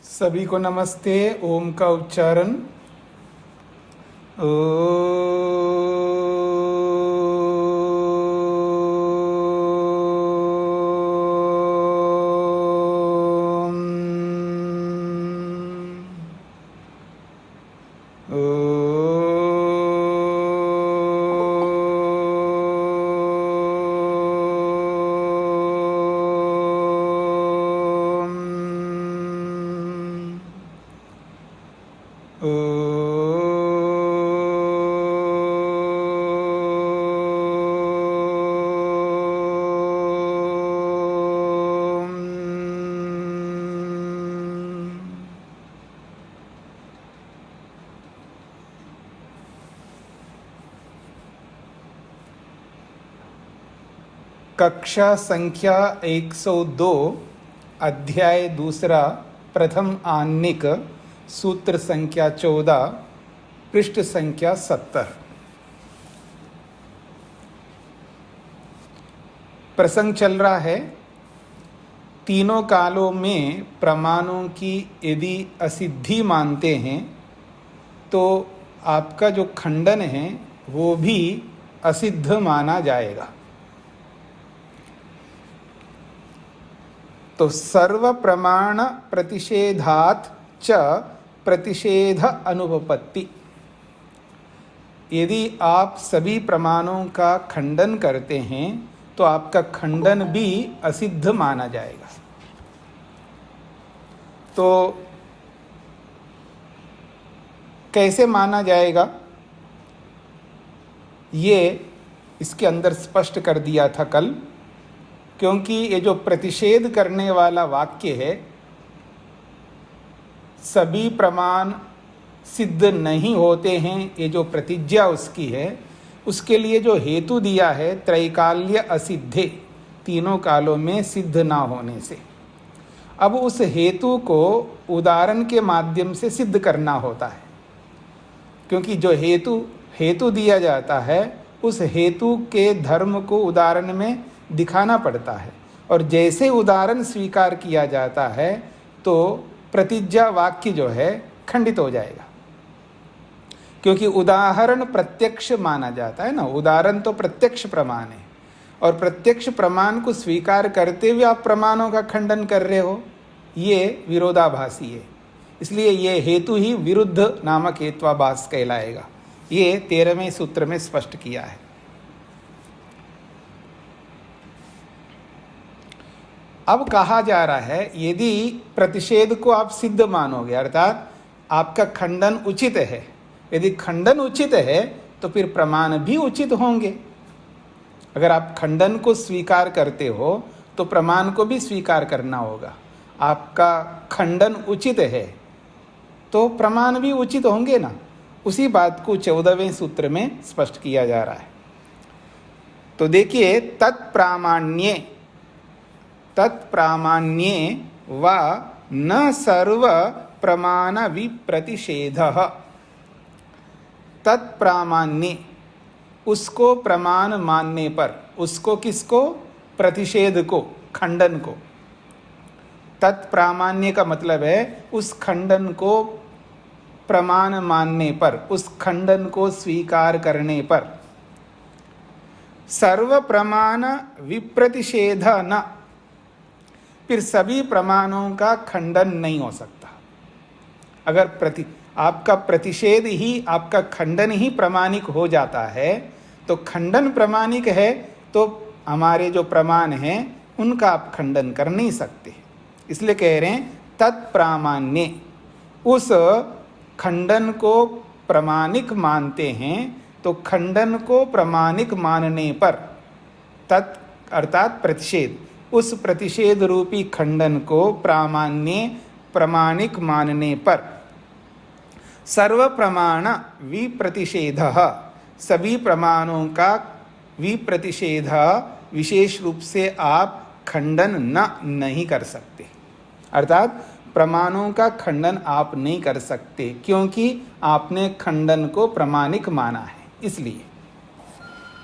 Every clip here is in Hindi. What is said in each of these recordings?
सभी को नमस्ते। ओम का उच्चारण कक्षा संख्या 102 अध्याय दूसरा प्रथम आन्निक सूत्र संख्या 14 पृष्ठ संख्या 70। प्रसंग चल रहा है तीनों कालों में प्रमाणों की यदि असिद्धि मानते हैं तो आपका जो खंडन है वो भी असिद्ध माना जाएगा। तो सर्व प्रमाण प्रतिषेधात् च प्रतिषेध अनुपपत्ति, यदि आप सभी प्रमाणों का खंडन करते हैं तो आपका खंडन भी असिद्ध माना जाएगा। तो कैसे माना जाएगा ये इसके अंदर स्पष्ट कर दिया था कल, क्योंकि ये जो प्रतिषेध करने वाला वाक्य है सभी प्रमाण सिद्ध नहीं होते हैं, ये जो प्रतिज्ञा उसकी है उसके लिए जो हेतु दिया है त्रैकाल्य असिद्धे, तीनों कालों में सिद्ध ना होने से। अब उस हेतु को उदाहरण के माध्यम से सिद्ध करना होता है, क्योंकि जो हेतु दिया जाता है उस हेतु के धर्म को उदाहरण में दिखाना पड़ता है, और जैसे उदाहरण स्वीकार किया जाता है तो प्रतिज्ञा वाक्य जो है खंडित हो जाएगा, क्योंकि उदाहरण प्रत्यक्ष माना जाता है ना। उदाहरण तो प्रत्यक्ष प्रमाण है, और प्रत्यक्ष प्रमाण को स्वीकार करते हुए आप प्रमाणों का खंडन कर रहे हो, ये विरोधाभासी है। इसलिए ये हेतु ही विरुद्ध नामक हेत्वाभास कहलाएगा। ये 13वें सूत्र में स्पष्ट किया है। अब कहा जा रहा है यदि प्रतिषेध को आप सिद्ध मानोगे, अर्थात आपका खंडन उचित है, यदि खंडन उचित है तो फिर प्रमाण भी उचित होंगे। अगर आप खंडन को स्वीकार करते हो तो प्रमाण को भी स्वीकार करना होगा। आपका खंडन उचित है तो प्रमाण भी उचित होंगे ना। उसी बात को 14वें सूत्र में स्पष्ट किया जा रहा है। तो देखिए, तत्प्रामाण्ये वा न सर्व प्रमाण विप्रतिषेधः। तत्प्रामाण्य, उसको प्रमाण मानने पर, उसको किसको? प्रतिषेध को, खंडन को। तत्प्रामाण्य का मतलब है उस खंडन को प्रमाण मानने पर, उस खंडन को स्वीकार करने पर। सर्व प्रमाण विप्रतिषेध न, फिर सभी प्रमाणों का खंडन नहीं हो सकता। अगर आपका प्रतिषेध ही, आपका खंडन ही प्रमाणिक हो जाता है तो खंडन प्रमाणिक है तो हमारे जो प्रमाण हैं उनका आप खंडन कर नहीं सकते। इसलिए कह रहे हैं तत्प्रामाण्य, उस खंडन को प्रमाणिक मानते हैं तो खंडन को प्रमाणिक मानने पर, तत् अर्थात प्रतिषेध, उस प्रतिषेध रूपी खंडन को प्रामाण्य प्रमाणिक मानने पर सर्व प्रमाण विप्रतिषेध, सभी प्रमाणों का विप्रतिषेध विशेष रूप से आप खंडन नहीं कर सकते। अर्थात प्रमाणों का खंडन आप नहीं कर सकते, क्योंकि आपने खंडन को प्रमाणिक माना है। इसलिए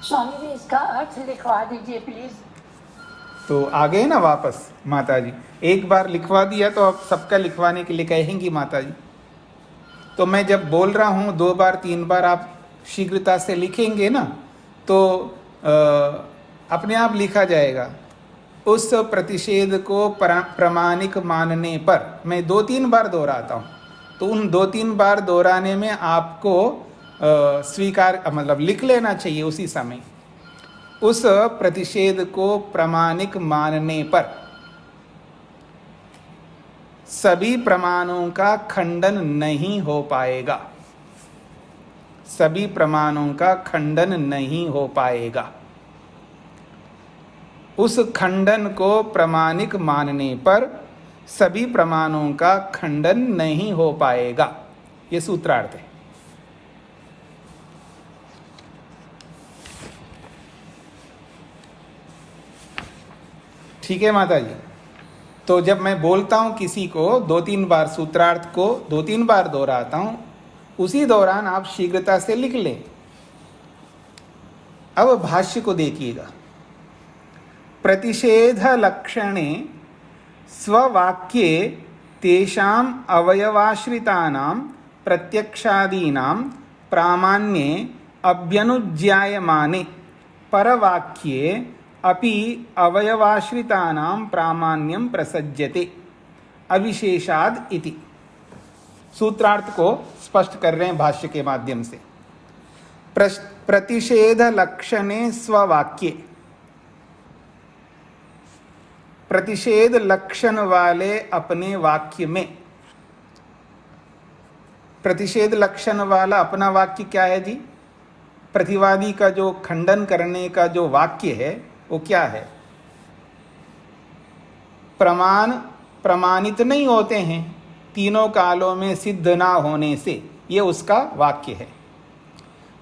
स्वामी जी इसका अर्थ लिखवा दीजिए प्लीज। तो आ गए ना वापस माता जी। एक बार लिखवा दिया तो अब सबका लिखवाने के लिए कहेंगी माता जी। तो मैं जब बोल रहा हूँ 2 बार 3 बार आप शीघ्रता से लिखेंगे ना, तो अपने आप लिखा जाएगा। उस प्रतिषेध को प्रामाणिक मानने पर, मैं 2-3 बार दोहराता हूँ, तो उन 2-3 बार दोहराने में आपको स्वीकार मतलब लिख लेना चाहिए उसी समय। उस प्रतिषेध को प्रामाणिक मानने पर सभी प्रमाणों का खंडन नहीं हो पाएगा। सभी प्रमाणों का खंडन नहीं हो पाएगा। उस खंडन को प्रामाणिक मानने पर सभी प्रमाणों का खंडन नहीं हो पाएगा। ये सूत्रार्थ है। ठीक है माता जी। तो जब मैं बोलता हूं किसी को 2-3 बार, सूत्रार्थ को 2-3 बार दोहराता हूं, उसी दौरान आप शीघ्रता से लिख लें। अब भाष्य को देखिएगा। प्रतिषेध लक्षणे स्ववाक्ये तेषां अवयवाश्रितानां प्रत्यक्षादीनां प्रामाण्ये अभ्यनुज्ञायमाने परवाक्ये अपि अवयवाश्रितानां प्रामाण्यं प्रसज्यते अविशेषाद इति। सूत्रार्थ को स्पष्ट कर रहे हैं भाष्य के माध्यम से। प्रतिषेध लक्षणे स्ववाक्ये, प्रतिषेध लक्षण वाले अपने वाक्य में। प्रतिषेध लक्षण वाला अपना वाक्य क्या है जी? प्रतिवादी का जो खंडन करने का जो वाक्य है वो क्या है? प्रमाण प्रमाणित नहीं होते हैं तीनों कालों में सिद्ध ना होने से, ये उसका वाक्य है।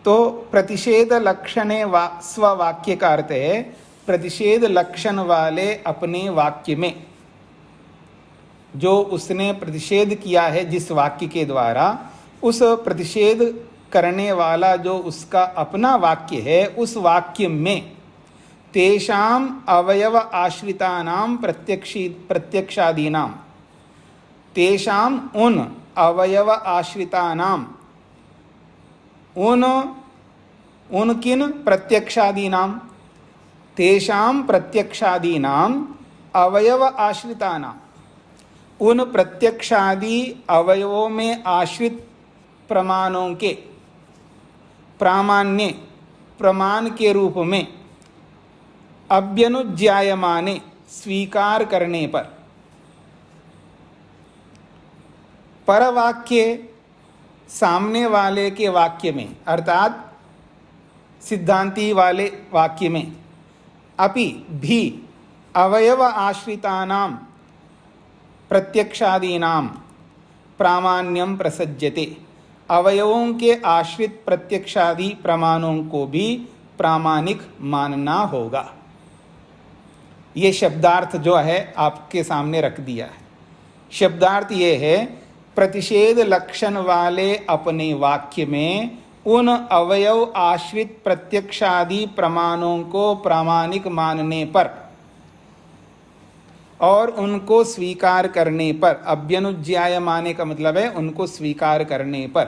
तो प्रतिषेध लक्षणे स्ववाक्य का अर्थ है प्रतिषेध लक्षण वाले अपने वाक्य में, जो उसने प्रतिषेध किया है जिस वाक्य के द्वारा, उस प्रतिषेध करने वाला जो उसका अपना वाक्य है, उस वाक्य में तेषाम अवयव आश्रितानां प्रत्यक्षादीनां, तेषाम उन अवयव आश्रितानां, उन किन प्रत्यक्षादीनां, तेषाम प्रत्यक्षादीनां अवयव आश्रितानां, उन प्रत्यक्षादि अवयवों में आश्रित प्रमाणों के प्रामाण्य प्रमाण के रूप में अभ्यनुज्ञायमाने स्वीकार करने पर, परवाक्य सामने वाले के वाक्य में अर्थात सिद्धांती वाले वाक्य में, अपि भी अवयव आश्रितानां प्रत्यक्षादीनां प्रामाण्यम प्रसज्यते, अवयवों के आश्रित प्रत्यक्षादि प्रमाणों को भी प्रामाणिक मानना होगा। ये शब्दार्थ जो है आपके सामने रख दिया है। शब्दार्थ ये है प्रतिषेध लक्षण वाले अपने वाक्य में उन अवयव आश्रित प्रत्यक्षादि प्रमाणों को प्रामाणिक मानने पर और उनको स्वीकार करने पर, अभ्यनुज्ञायमाने का मतलब है उनको स्वीकार करने पर,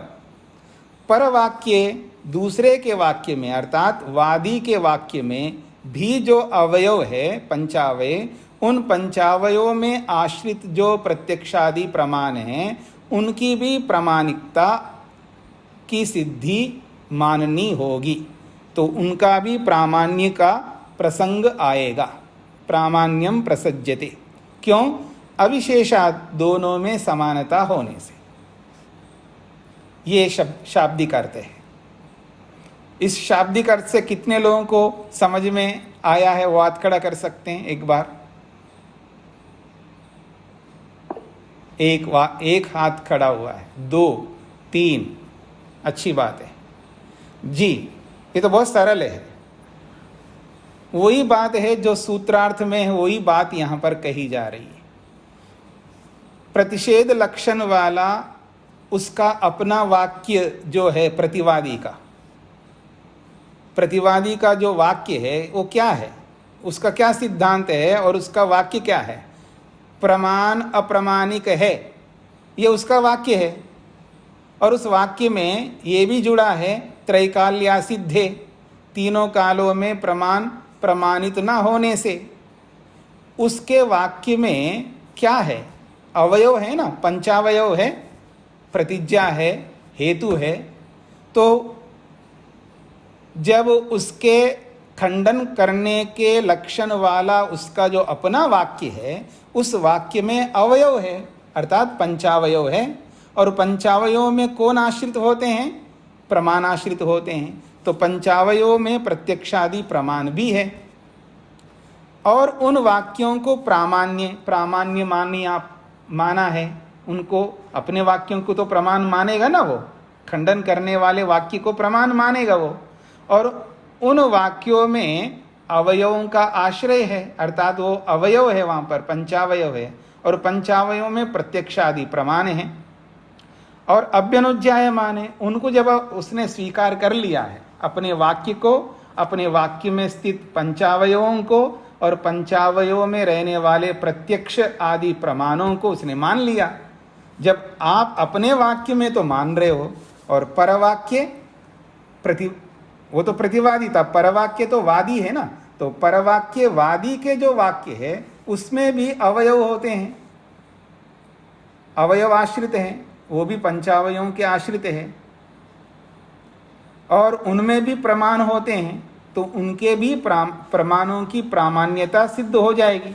परवाक्य दूसरे के वाक्य में अर्थात वादी के वाक्य में भी जो अवयव है पंचावय, उन पंचावयों में आश्रित जो प्रत्यक्षादि प्रमाण हैं उनकी भी प्रामाणिकता की सिद्धि माननी होगी। तो उनका भी प्रामाण्य का प्रसंग आएगा। प्रामाण्यम प्रसज्यते, क्यों? अविशेषात, दोनों में समानता होने से। ये शाब्दिक अर्थ है। इस शाब्दिक अर्थ से कितने लोगों को समझ में आया है वो हाथ खड़ा कर सकते हैं एक बार? एक हाथ खड़ा हुआ है, 2, 3, अच्छी बात है जी। ये तो बहुत सरल है। वही बात है जो सूत्रार्थ में है, वही बात यहां पर कही जा रही है। प्रतिषेध लक्षण वाला उसका अपना वाक्य जो है प्रतिवादी का जो वाक्य है वो क्या है? उसका क्या सिद्धांत है और उसका वाक्य क्या है? प्रमाण अप्रमाणिक है, ये उसका वाक्य है। और उस वाक्य में ये भी जुड़ा है त्रैकाल्या सिद्धे, तीनों कालों में प्रमाण प्रमाणित न होने से। उसके वाक्य में क्या है? अवयव है ना, पंचावयव है, प्रतिज्ञा है, हेतु है। तो जब उसके खंडन करने के लक्षण वाला उसका जो अपना वाक्य है, उस वाक्य में अवयव है अर्थात पंचावयव है। और पंचावयों में कौन आश्रित होते हैं? प्रमाण आश्रित होते हैं। तो पंचावयों में प्रत्यक्षादि प्रमाण भी है। और उन वाक्यों को प्रामाण्य माना है। उनको अपने वाक्यों को तो प्रमाण मानेगा ना, वो खंडन करने वाले वाक्य को प्रमाण मानेगा वो। और उन वाक्यों में अवयवों का आश्रय है अर्थात वो अवयव है, वहाँ पर पंचावयव है। और पंचावयों में प्रत्यक्षादि प्रमाण है। और अभ्यनुज्ञायमान है, उनको जब उसने स्वीकार कर लिया है अपने वाक्य को, अपने वाक्य में स्थित पंचावयों को और पंचावयों में रहने वाले प्रत्यक्ष आदि प्रमाणों को उसने मान लिया। जब आप अपने वाक्य में तो मान रहे हो और परवाक्य वो तो प्रतिवादी था, परवाक्य तो वादी है ना। तो परवाक्य वादी के जो वाक्य है उसमें भी अवयव होते हैं, अवयव आश्रित हैं, वो भी पंचावयों के आश्रित हैं। और उनमें भी प्रमाण होते हैं, तो उनके भी प्रमाणों की प्रामाण्यता सिद्ध हो जाएगी।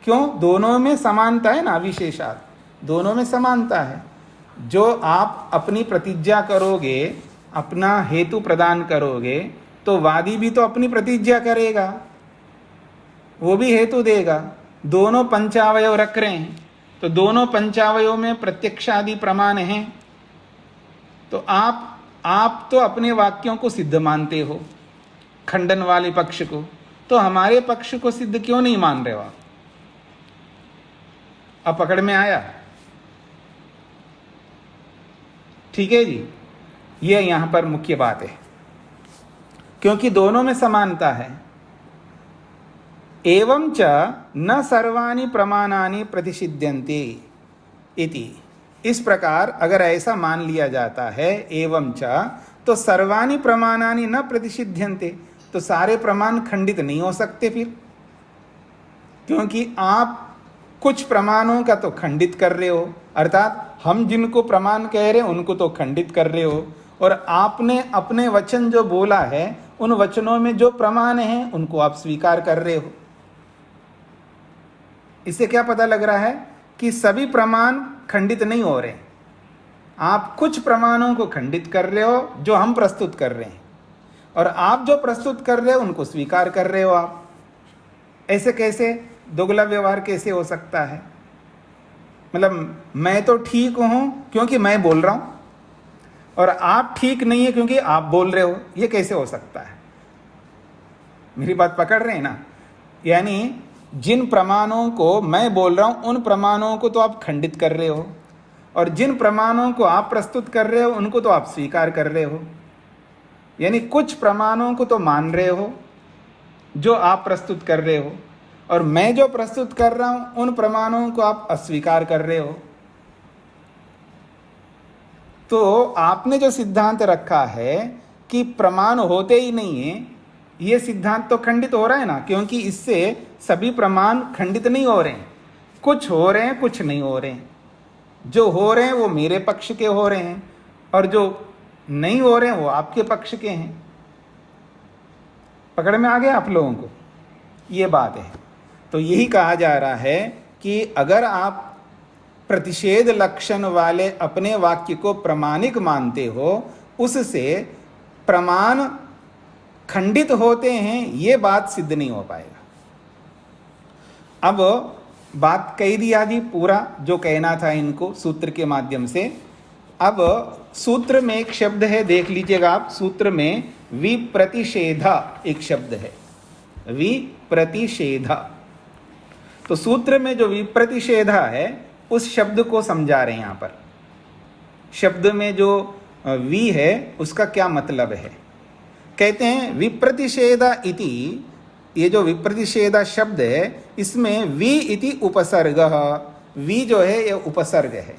क्यों? दोनों में समानता है ना, विशेषात दोनों में समानता है। जो आप अपनी प्रतिज्ञा करोगे, अपना हेतु प्रदान करोगे, तो वादी भी तो अपनी प्रतिज्ञा करेगा, वो भी हेतु देगा। दोनों पंचावयव रख रहे हैं, तो दोनों पंचावयों में प्रत्यक्षादि प्रमाण हैं। तो आप तो अपने वाक्यों को सिद्ध मानते हो, खंडन वाले पक्ष को, तो हमारे पक्ष को सिद्ध क्यों नहीं मान रहे हो आप? अब पकड़ में आया? ठीक है जी, ये यहां पर मुख्य बात है, क्योंकि दोनों में समानता है। एवं च न सर्वाणि प्रमाणानि प्रतिषिध्यन्ते इति। इस प्रकार अगर ऐसा मान लिया जाता है एवं च, तो सर्वाणि प्रमाणानि न प्रतिषिध्यन्ते, तो सारे प्रमाण खंडित नहीं हो सकते फिर, क्योंकि आप कुछ प्रमाणों का तो खंडित कर रहे हो, अर्थात हम जिनको प्रमाण कह रहे हैं उनको तो खंडित कर रहे हो। और आपने अपने वचन जो बोला है, उन वचनों में जो प्रमाण हैं उनको आप स्वीकार कर रहे हो। इससे क्या पता लग रहा है कि सभी प्रमाण खंडित नहीं हो रहे। आप कुछ प्रमाणों को खंडित कर रहे हो जो हम प्रस्तुत कर रहे हैं, और आप जो प्रस्तुत कर रहे हो उनको स्वीकार कर रहे हो आप। ऐसे कैसे? दोगला व्यवहार कैसे हो सकता है? मतलब मैं तो ठीक हूं क्योंकि मैं बोल रहा हूं, और आप ठीक नहीं है क्योंकि आप बोल रहे हो। ये कैसे हो सकता है? मेरी बात पकड़ रहे हैं ना? यानी जिन प्रमाणों को मैं बोल रहा हूं उन प्रमाणों को तो आप खंडित कर रहे हो, और जिन प्रमाणों को आप प्रस्तुत कर रहे हो उनको तो आप स्वीकार कर रहे हो। यानी कुछ प्रमाणों को तो मान रहे हो जो आप प्रस्तुत कर रहे हो, और मैं जो प्रस्तुत कर रहा हूं उन प्रमाणों को आप अस्वीकार कर रहे हो। तो आपने जो सिद्धांत रखा है कि प्रमाण होते ही नहीं है, ये सिद्धांत तो खंडित हो रहा है ना, क्योंकि इससे सभी प्रमाण खंडित नहीं हो रहे हैं। कुछ हो रहे हैं, कुछ नहीं हो रहे हैं। जो हो रहे हैं वो मेरे पक्ष के हो रहे हैं, और जो नहीं हो रहे हैं वो आपके पक्ष के हैं। पकड़ में आ गया आप लोगों को? ये बात है। तो यही कहा जा रहा है कि अगर आप प्रतिषेध लक्षण वाले अपने वाक्य को प्रमाणिक मानते हो, उससे प्रमाण खंडित होते हैं, ये बात सिद्ध नहीं हो पाएगा। अब बात कह दिया जी, पूरा जो कहना था इनको सूत्र के माध्यम से। अब सूत्र में एक शब्द है, देख लीजिएगा आप। सूत्र में विप्रतिषेधा एक शब्द है, विप्रतिषेधा। तो सूत्र में जो विप्रतिषेधा है उस शब्द को समझा रहे हैं यहां पर। शब्द में जो वि है उसका क्या मतलब है? कहते हैं विप्रतिषेधा इति ये जो विप्रतिषेध शब्द है इसमें वि इति उपसर्ग, वि जो है ये उपसर्ग है।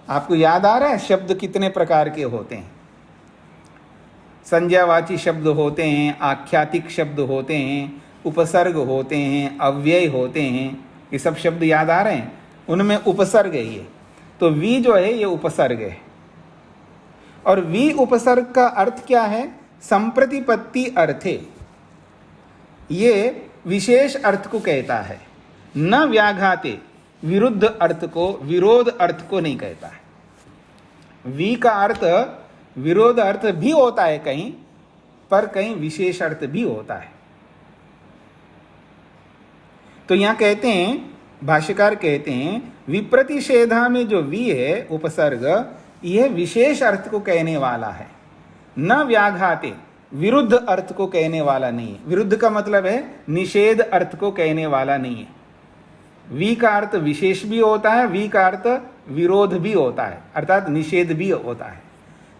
आपको याद आ रहा है शब्द कितने प्रकार के होते हैं? संज्ञावाची शब्द होते हैं, आख्यातिक शब्द होते हैं, उपसर्ग होते हैं, अव्यय होते हैं, ये सब शब्द याद आ रहे हैं? उनमें उपसर्ग है ये। तो वी जो है ये उपसर्ग है। और वी उपसर्ग का अर्थ क्या है? संप्रतिपत्ति अर्थे, ये विशेष अर्थ को कहता है, न व्याघाते, विरुद्ध अर्थ को, विरोध अर्थ को नहीं कहता है। वी का अर्थ विरोध अर्थ भी होता है कहीं, पर कहीं विशेष अर्थ भी होता है। तो यहां कहते हैं, भाष्यकार कहते हैं, विप्रतिषेधा में जो वी है उपसर्ग, यह विशेष अर्थ को कहने वाला है, न व्याघाते, विरुद्ध अर्थ को कहने वाला नहीं है। विरुद्ध का मतलब है निषेध अर्थ को कहने वाला नहीं है। वी का अर्थ विशेष भी होता है, वी का अर्थ विरोध भी होता है, अर्थात निषेध भी होता है।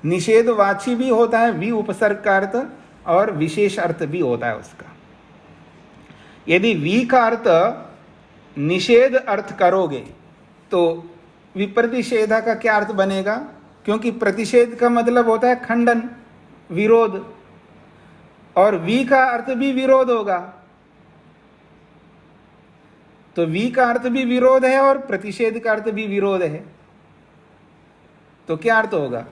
निषेधवाची भी होता है वी उपसर्ग का अर्थ, और विशेष अर्थ भी होता है उसका। यदि वी का अर्थ निषेध अर्थ करोगे तो विप्रतिषेधा का क्या अर्थ बनेगा? क्योंकि प्रतिषेध का मतलब होता है खंडन, विरोध, और वी का अर्थ भी विरोध होगा। तो वी का अर्थ भी विरोध है और प्रतिषेध का अर्थ भी विरोध है, तो क्या अर्थ होगा?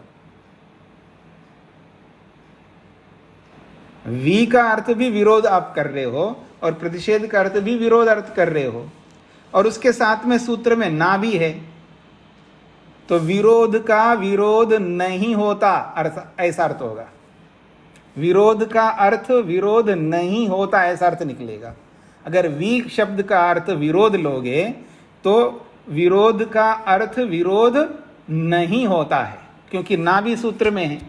वी का अर्थ भी विरोध आप कर रहे हो और प्रतिषेध का अर्थ भी विरोध अर्थ कर रहे हो, और उसके साथ में सूत्र में ना भी है, तो विरोध का विरोध नहीं होता, ऐसा अर्थ होगा। विरोध का अर्थ विरोध नहीं होता, ऐसा अर्थ निकलेगा। अगर वी शब्द का अर्थ विरोध लोगे तो विरोध का अर्थ विरोध नहीं होता है, क्योंकि ना भी सूत्र में है।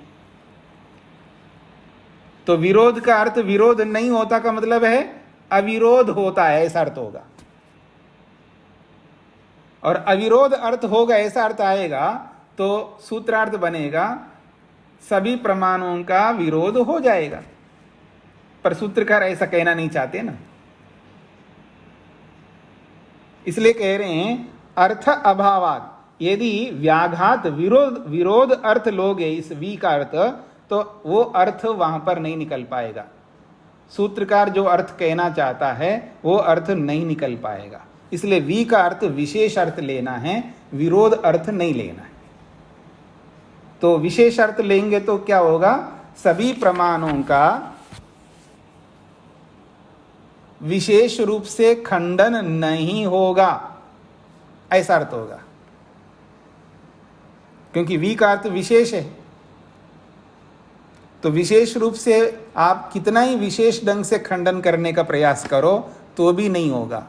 तो विरोध का अर्थ विरोध नहीं होता का मतलब है अविरोध होता है, ऐसा अर्थ होगा। और अविरोध अर्थ होगा ऐसा अर्थ आएगा तो सूत्रार्थ बनेगा सभी प्रमाणों का विरोध हो जाएगा। पर सूत्रकार ऐसा कहना नहीं चाहते ना, इसलिए कह रहे हैं अर्थ अभावात, यदि व्याघात विरोध अर्थ लोगे इस वी का अर्थ, तो वो अर्थ वहां पर नहीं निकल पाएगा। सूत्रकार जो अर्थ कहना चाहता है वो अर्थ नहीं निकल पाएगा। इसलिए वी का अर्थ विशेष अर्थ लेना है, विरोध अर्थ नहीं लेना है। तो विशेष अर्थ लेंगे तो क्या होगा? सभी प्रमाणों का विशेष रूप से खंडन नहीं होगा, ऐसा अर्थ होगा, क्योंकि वी का अर्थ विशेष है। तो विशेष रूप से आप कितना ही विशेष ढंग से खंडन करने का प्रयास करो तो भी नहीं होगा,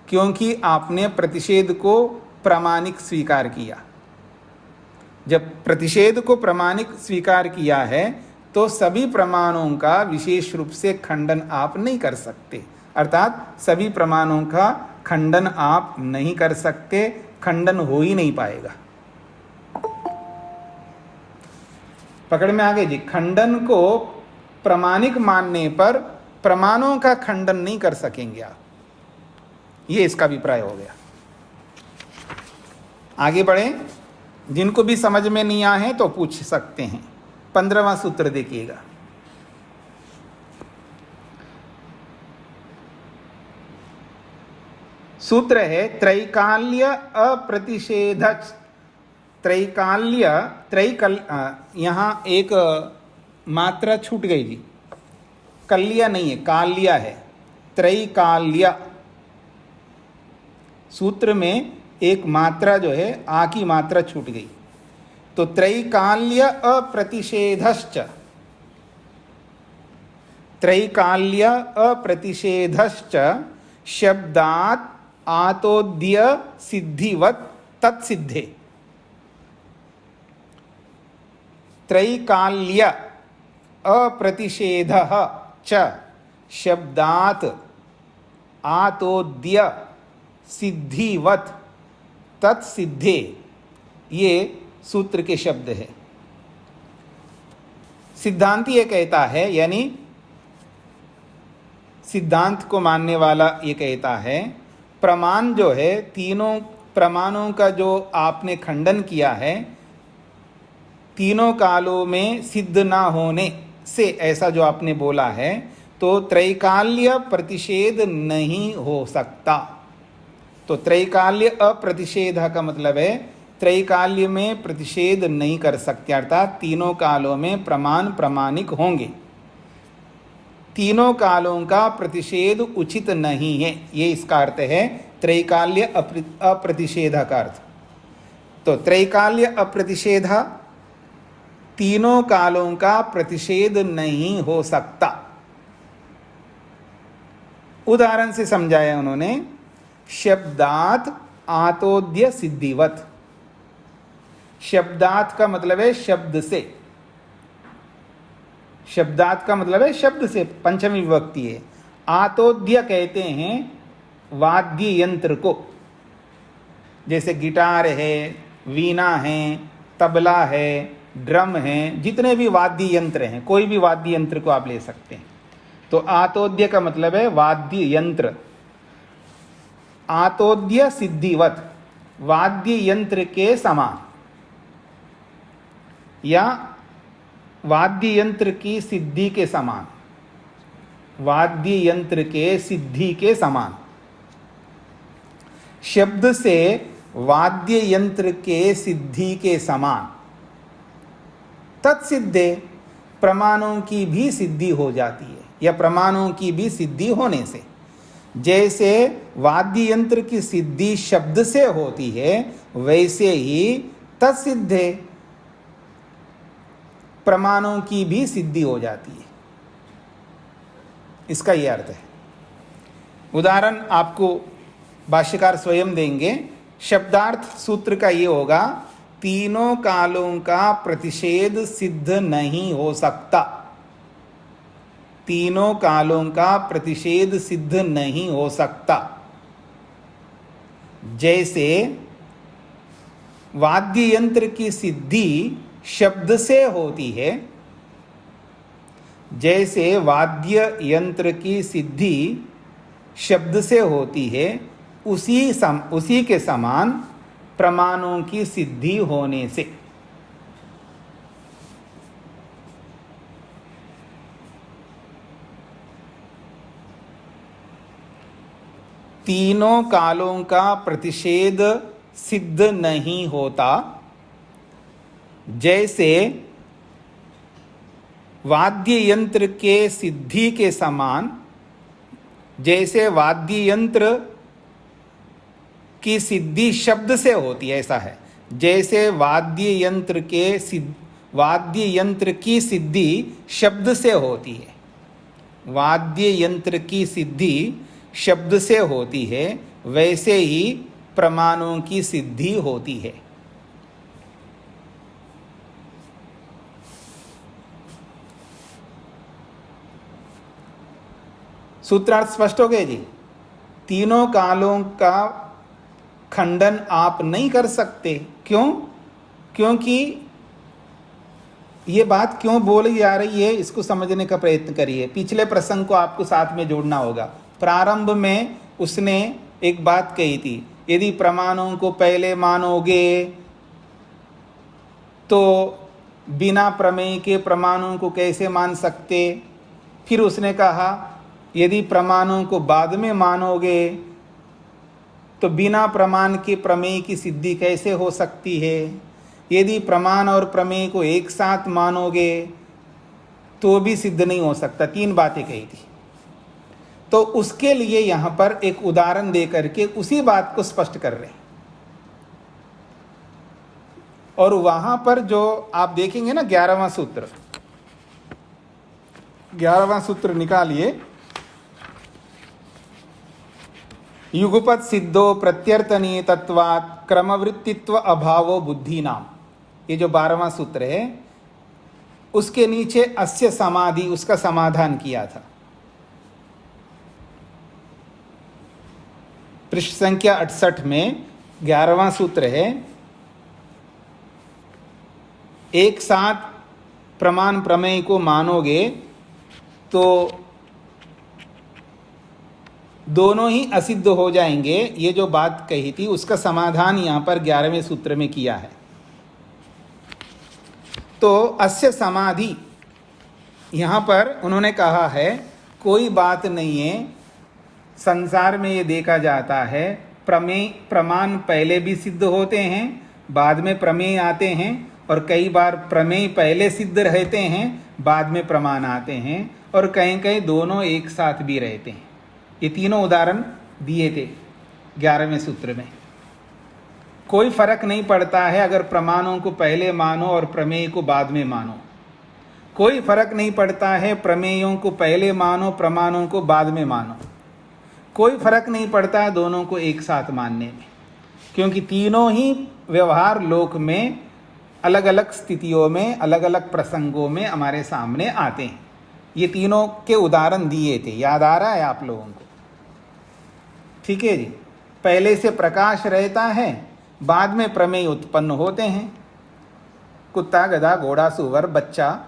क्योंकि आपने प्रतिषेध को प्रामाणिक स्वीकार किया। जब प्रतिषेध को प्रामाणिक स्वीकार किया है तो सभी प्रमाणों का विशेष रूप से खंडन आप नहीं कर सकते, अर्थात सभी प्रमाणों का खंडन आप नहीं कर सकते, खंडन हो ही नहीं पाएगा। पकड़ में आ गई जी। खंडन को प्रामाणिक मानने पर प्रमाणों का खंडन नहीं कर सकेंगे आप, ये इसका अभिप्राय हो गया। आगे बढ़े, जिनको भी समझ में नहीं आए तो पूछ सकते हैं। 15वां सूत्र देखिएगा। सूत्र है त्रैकाल्य अप्रतिषेध। त्रैकाल्य, यहां एक मात्रा छूट गई जी, कल्य नहीं है, काल्य है। त्रैकाल्य सूत्र में एक मात्रा जो है आ की मात्रा छूट गई, तो त्रैकाल्य अप्रतिषेधश्च, त्रैकाल्य अप्रतिषेधश्च शब्दात् आतोद्य सिद्धिवत् तत्सिद्धे। त्रैकाल्य अप्रतिषेधः च शब्दात् आतोद्य सिद्धिवत् तत्सिद्धे, ये सूत्र के शब्द है। सिद्धांत ये कहता है, यानी सिद्धांत को मानने वाला ये कहता है प्रमाण जो है, तीनों प्रमाणों का जो आपने खंडन किया है, तीनों कालों में सिद्ध ना होने से, ऐसा जो आपने बोला है, तो त्रैकाल्य प्रतिषेध नहीं हो सकता। तो त्रैकाल्य अप्रतिषेध का मतलब है त्रैकाल्य में प्रतिषेध नहीं कर सकते, अर्थात तीनों कालों में प्रमाण प्रामाणिक होंगे। तीनों कालों का प्रतिषेध उचित नहीं है, ये इसका अर्थ है त्रैकाल्य अप्रतिषेध का अर्थ। तो त्रैकाल्य अप्रतिषेध, तीनों कालों का प्रतिषेध नहीं हो सकता। उदाहरण से समझाया उन्होंने, शब्दात आतोद्य सिद्धिवत। शब्दात का मतलब है शब्द से, शब्दात का मतलब है शब्द से, पंचमी विभक्ति है। आतोद्य कहते हैं वाद्य यंत्र को, जैसे गिटार है, वीणा है, तबला है, ड्रम है, जितने भी वाद्य यंत्र हैं, कोई भी वाद्य यंत्र को आप ले सकते हैं। तो आतोद्य का मतलब है वाद्य यंत्र। आतोद्य सिद्धिवत, वाद्य यंत्र के समान, या वाद्य यंत्र की सिद्धि के समान, वाद्य यंत्र के सिद्धि के समान। शब्द से वाद्य यंत्र के सिद्धि के समान, तत्सिद्धे, प्रमाणों की भी सिद्धि हो जाती है, या प्रमाणों की भी सिद्धि होने से। जैसे वाद्य यंत्र की सिद्धि शब्द से होती है, वैसे ही तत्सिद्धे, प्रमाणों की भी सिद्धि हो जाती है। इसका यह अर्थ है। उदाहरण आपको भाष्यकार स्वयं देंगे। शब्दार्थ सूत्र का ये होगा, तीनों कालों का प्रतिषेध सिद्ध नहीं हो सकता। तीनों कालों का प्रतिषेध सिद्ध नहीं हो सकता। जैसे वाद्य यंत्र की सिद्धि शब्द से होती है, जैसे वाद्य यंत्र की सिद्धि शब्द से होती है, उसी के समान प्रमाणों की सिद्धि होने से। तीनों कालों का प्रतिषेध सिद्ध नहीं होता, जैसे वाद्य यंत्र के सिद्धि के समान, जैसे वाद्य यंत्र की सिद्धि शब्द से होती है, ऐसा है। जैसे वाद्य यंत्र की सिद्धि शब्द से होती है, वाद्य यंत्र की सिद्धि शब्द से होती है, वैसे ही प्रमाणों की सिद्धि होती है। सूत्रार्थ स्पष्ट हो गए जी। तीनों कालों का खंडन आप नहीं कर सकते। क्यों? क्योंकि ये बात क्यों बोली जा रही है, इसको समझने का प्रयत्न करिए। पिछले प्रसंग को आपको साथ में जोड़ना होगा। प्रारंभ में उसने एक बात कही थी, यदि प्रमाणों को पहले मानोगे तो बिना प्रमेय के प्रमाणों को कैसे मान सकते। फिर उसने कहा यदि प्रमाणों को बाद में मानोगे तो बिना प्रमाण के प्रमेय की सिद्धि कैसे हो सकती है। यदि प्रमाण और प्रमेय को एक साथ मानोगे तो भी सिद्ध नहीं हो सकता। 3 बातें कही थी। तो उसके लिए यहाँ पर एक उदाहरण दे करके उसी बात को स्पष्ट कर रहे हैं। और वहां पर जो आप देखेंगे ना 11वां सूत्र, 11वां सूत्र निकालिए। युगपत सिद्धो प्रत्यर्थनीयतत्वात् क्रमवृत्तित्व अभावो बुद्धि नाम, ये जो 12वां सूत्र है, उसके नीचे अस्य समाधि, उसका समाधान किया था। पृष्ठ संख्या 68 में 11वां सूत्र है। एक साथ प्रमाण प्रमेय को मानोगे तो दोनों ही असिद्ध हो जाएंगे। ये जो बात कही थी उसका समाधान यहाँ पर 11वें सूत्र में किया है। तो अस्य समाधि, यहाँ पर उन्होंने कहा है कोई बात नहीं है, संसार में ये देखा जाता है प्रमेय प्रमाण पहले भी सिद्ध होते हैं, बाद में प्रमेय आते हैं, और कई बार प्रमेय पहले सिद्ध रहते हैं, बाद में प्रमाण आते हैं, और कहीं कहीं दोनों एक साथ भी रहते हैं। ये तीनों उदाहरण दिए थे 11वें सूत्र में। कोई फर्क नहीं पड़ता है अगर प्रमाणों को पहले मानो और प्रमेय को बाद में मानो। कोई फर्क नहीं पड़ता है प्रमेयों को पहले मानो, प्रमाणों को बाद में मानो। कोई फर्क नहीं पड़ता है दोनों को एक साथ मानने में, क्योंकि तीनों ही व्यवहार लोक में अलग अलग स्थितियों में, अलग अलग प्रसंगों में हमारे सामने आते हैं। ये तीनों के उदाहरण दिए थे, याद आ रहा है आप लोगों को? ठीक है जी। पहले से प्रकाश रहता है, बाद में प्रमेय उत्पन्न होते हैं। कुत्ता, गधा, घोड़ा, सूअर, बच्चा,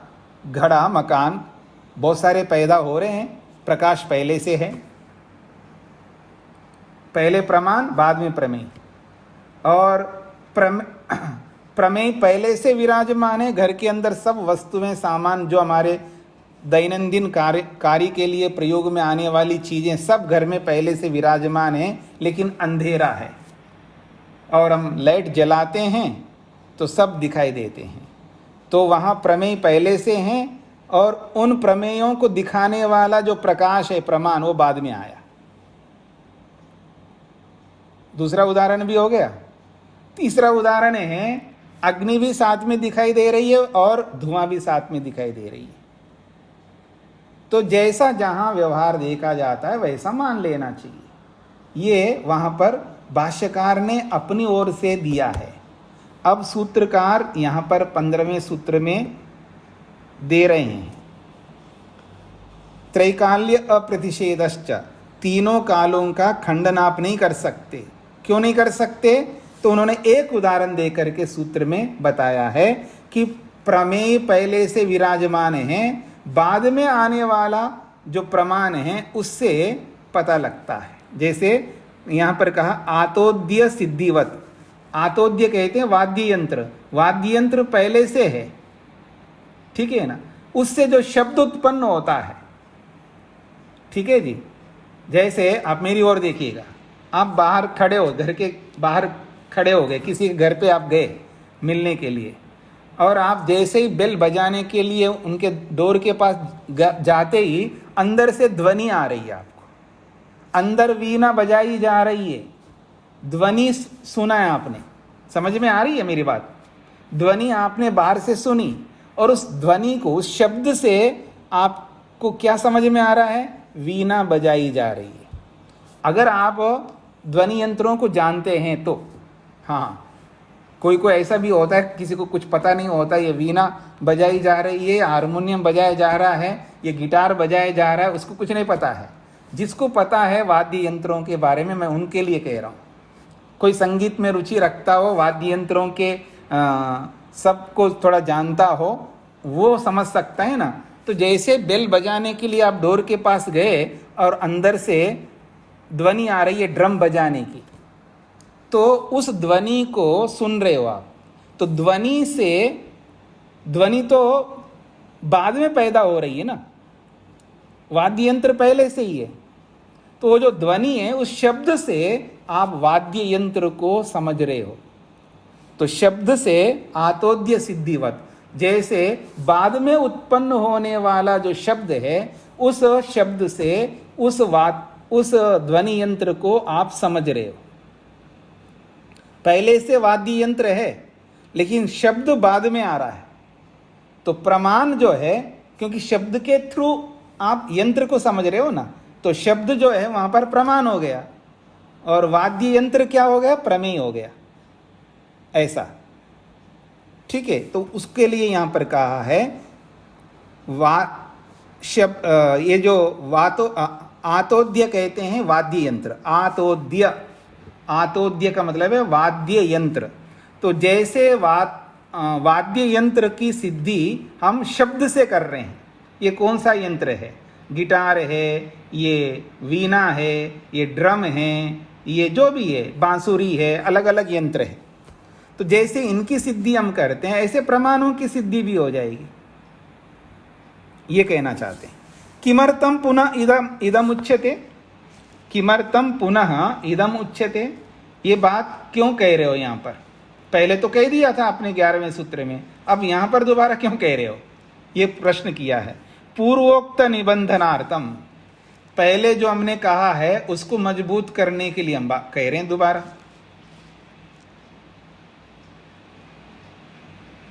घड़ा, मकान, बहुत सारे पैदा हो रहे हैं, प्रकाश पहले से है। पहले प्रमाण, बाद में प्रमेय। और प्रमेय पहले से विराजमान है। घर के अंदर सब वस्तुएं, सामान, जो हमारे दैनंदिन कार्य के लिए प्रयोग में आने वाली चीज़ें सब घर में पहले से विराजमान हैं, लेकिन अंधेरा है और हम लाइट जलाते हैं तो सब दिखाई देते हैं। तो वहाँ प्रमेय पहले से हैं, और उन प्रमेयों को दिखाने वाला जो प्रकाश है, प्रमाण, वो बाद में आया। दूसरा उदाहरण भी हो गया। तीसरा उदाहरण है, अग्नि भी साथ में दिखाई दे रही है और धुआं भी साथ में दिखाई दे रही है। तो जैसा जहां व्यवहार देखा जाता है वैसा मान लेना चाहिए। ये वहां पर भाष्यकार ने अपनी ओर से दिया है। अब सूत्रकार यहां पर 15वें सूत्र में दे रहे हैं, त्रैकाल्य अप्रतिषेधश्च, तीनों कालों का खंडन आप नहीं कर सकते। क्यों नहीं कर सकते? तो उन्होंने एक उदाहरण दे करके सूत्र में बताया है कि प्रमेय पहले से विराजमान है, बाद में आने वाला जो प्रमाण है उससे पता लगता है। जैसे यहाँ पर कहा आतोद्य सिद्धिवत। आतोद्य कहते हैं वाद्य यंत्र। वाद्य यंत्र पहले से है, ठीक है ना, उससे जो शब्द उत्पन्न होता है, ठीक है जी। जैसे आप मेरी ओर देखिएगा, आप बाहर खड़े हो, घर के बाहर खड़े हो गए, किसी के घर पे आप गए मिलने के लिए, और आप जैसे ही बेल बजाने के लिए उनके डोर के पास जाते ही अंदर से ध्वनि आ रही है, आपको अंदर वीणा बजाई जा रही है, ध्वनि सुना है आपने, समझ में आ रही है मेरी बात? ध्वनि आपने बाहर से सुनी, और उस ध्वनि को, उस शब्द से आपको क्या समझ में आ रहा है? वीणा बजाई जा रही है। अगर आप ध्वनि यंत्रों को जानते हैं तो हाँ, कोई कोई ऐसा भी होता है किसी को कुछ पता नहीं होता, ये वीणा बजाई जा रही है, हारमोनियम बजाया जा रहा है, ये गिटार बजाया जा रहा है, उसको कुछ नहीं पता है। जिसको पता है वाद्य यंत्रों के बारे में, मैं उनके लिए कह रहा हूँ। कोई संगीत में रुचि रखता हो, वाद्य यंत्रों के सबको थोड़ा जानता हो, वो समझ सकता है ना। तो जैसे बेल बजाने के लिए आप डोर के पास गए और अंदर से ध्वनि आ रही है ड्रम बजाने की, तो उस ध्वनि को सुन रहे हो आप। तो ध्वनि तो बाद में पैदा हो रही है ना, वाद्य यंत्र पहले से ही है। तो वो जो ध्वनि है, उस शब्द से आप वाद्य यंत्र को समझ रहे हो। तो शब्द से आतोद्य सिद्धिवत, जैसे बाद में उत्पन्न होने वाला जो शब्द है, उस शब्द से उस ध्वनि यंत्र को आप समझ रहे हो। पहले से वाद्य यंत्र है, लेकिन शब्द बाद में आ रहा है। तो प्रमाण जो है, क्योंकि शब्द के थ्रू आप यंत्र को समझ रहे हो ना, तो शब्द जो है वहां पर प्रमाण हो गया, और वाद्य यंत्र क्या हो गया? प्रमेय हो गया। ऐसा, ठीक है। तो उसके लिए यहां पर कहा है ये जो आतोद्य कहते हैं वाद्य यंत्र। आतोद्य का मतलब है वाद्य यंत्र। तो जैसे वाद्य यंत्र की सिद्धि हम शब्द से कर रहे हैं। ये कौन सा यंत्र है? गिटार है, ये वीणा है, ये ड्रम है, ये जो भी है, बांसुरी है, अलग अलग यंत्र है। तो जैसे इनकी सिद्धि हम करते हैं ऐसे प्रमाणों की सिद्धि भी हो जाएगी, ये कहना चाहते हैं। किमर्थम पुनः इदम उच्यते, किमर्थम पुनः इदम उच्यते, ये बात क्यों कह रहे हो यहाँ पर? पहले तो कह दिया था आपने 11वें सूत्र में, अब यहाँ पर दोबारा क्यों कह रहे हो, ये प्रश्न किया है। पूर्वोक्त निबंधनार्थम, पहले जो हमने कहा है उसको मजबूत करने के लिए हम कह रहे हैं दोबारा।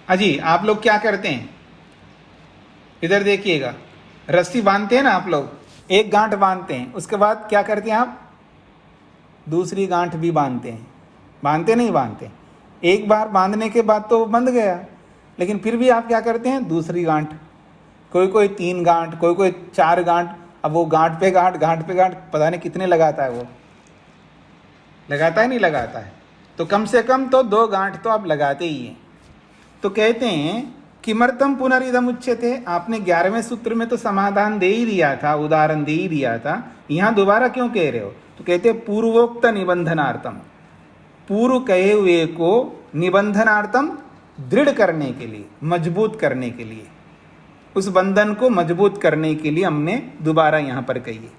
अजी आप लोग क्या करते हैं, इधर देखिएगा, रस्सी बांधते हैं ना आप लोग, एक गांठ बांधते हैं, उसके बाद क्या करते हैं आप, दूसरी गांठ भी बांधते हैं, बांधते नहीं बांधते? एक बार बांधने के बाद तो बंध गया, लेकिन फिर भी आप क्या करते हैं, दूसरी गांठ, कोई कोई 3 गांठ, कोई कोई 4 गांठ। अब वो गांठ पे गांठ, गांठ पे गांठ, पता नहीं कितने लगाता है, वो लगाता है नहीं लगाता है, तो कम से कम तो 2 गांठ तो आप लगाते ही हैं। तो कहते हैं किमर्थम पुनरिदम उच्यते, आपने 11वें सूत्र में तो समाधान दे ही दिया था, उदाहरण दे ही दिया था, यहाँ दोबारा क्यों कह रहे हो? तो कहते हैं पूर्वोक्त निबंधनार्थम, पूर्व कहे हुए को निबंधनार्थम दृढ़ करने के लिए, मजबूत करने के लिए, उस बंधन को मजबूत करने के लिए हमने दोबारा यहाँ पर कही है।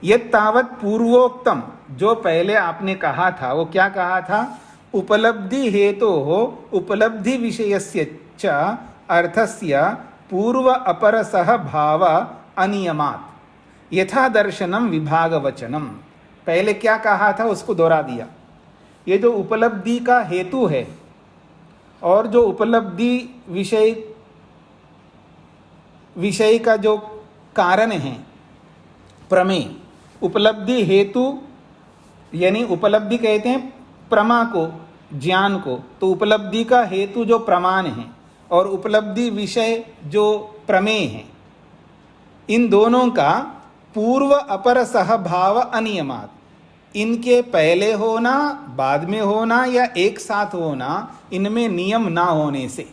ये तावत पूर्वोक्तम, जो पहले आपने कहा था वो क्या कहा था, उपलब्धि हेतु हो उपलब्धि विषयस्य च अर्थस्य पूर्व अपरसह भाव अनियमात् यथा दर्शनम विभाग वचनम। पहले क्या कहा था उसको दोहरा दिया। ये जो उपलब्धि का हेतु है और जो उपलब्धि विषय का जो कारण है प्रमेय, उपलब्धि हेतु यानी उपलब्धि कहते हैं प्रमा को, ज्ञान को, तो उपलब्धि का हेतु जो प्रमाण है और उपलब्धि विषय जो प्रमेय है, इन दोनों का पूर्व अपर सहभाव अनियमात, इनके पहले होना, बाद में होना या एक साथ होना, इनमें नियम ना होने से,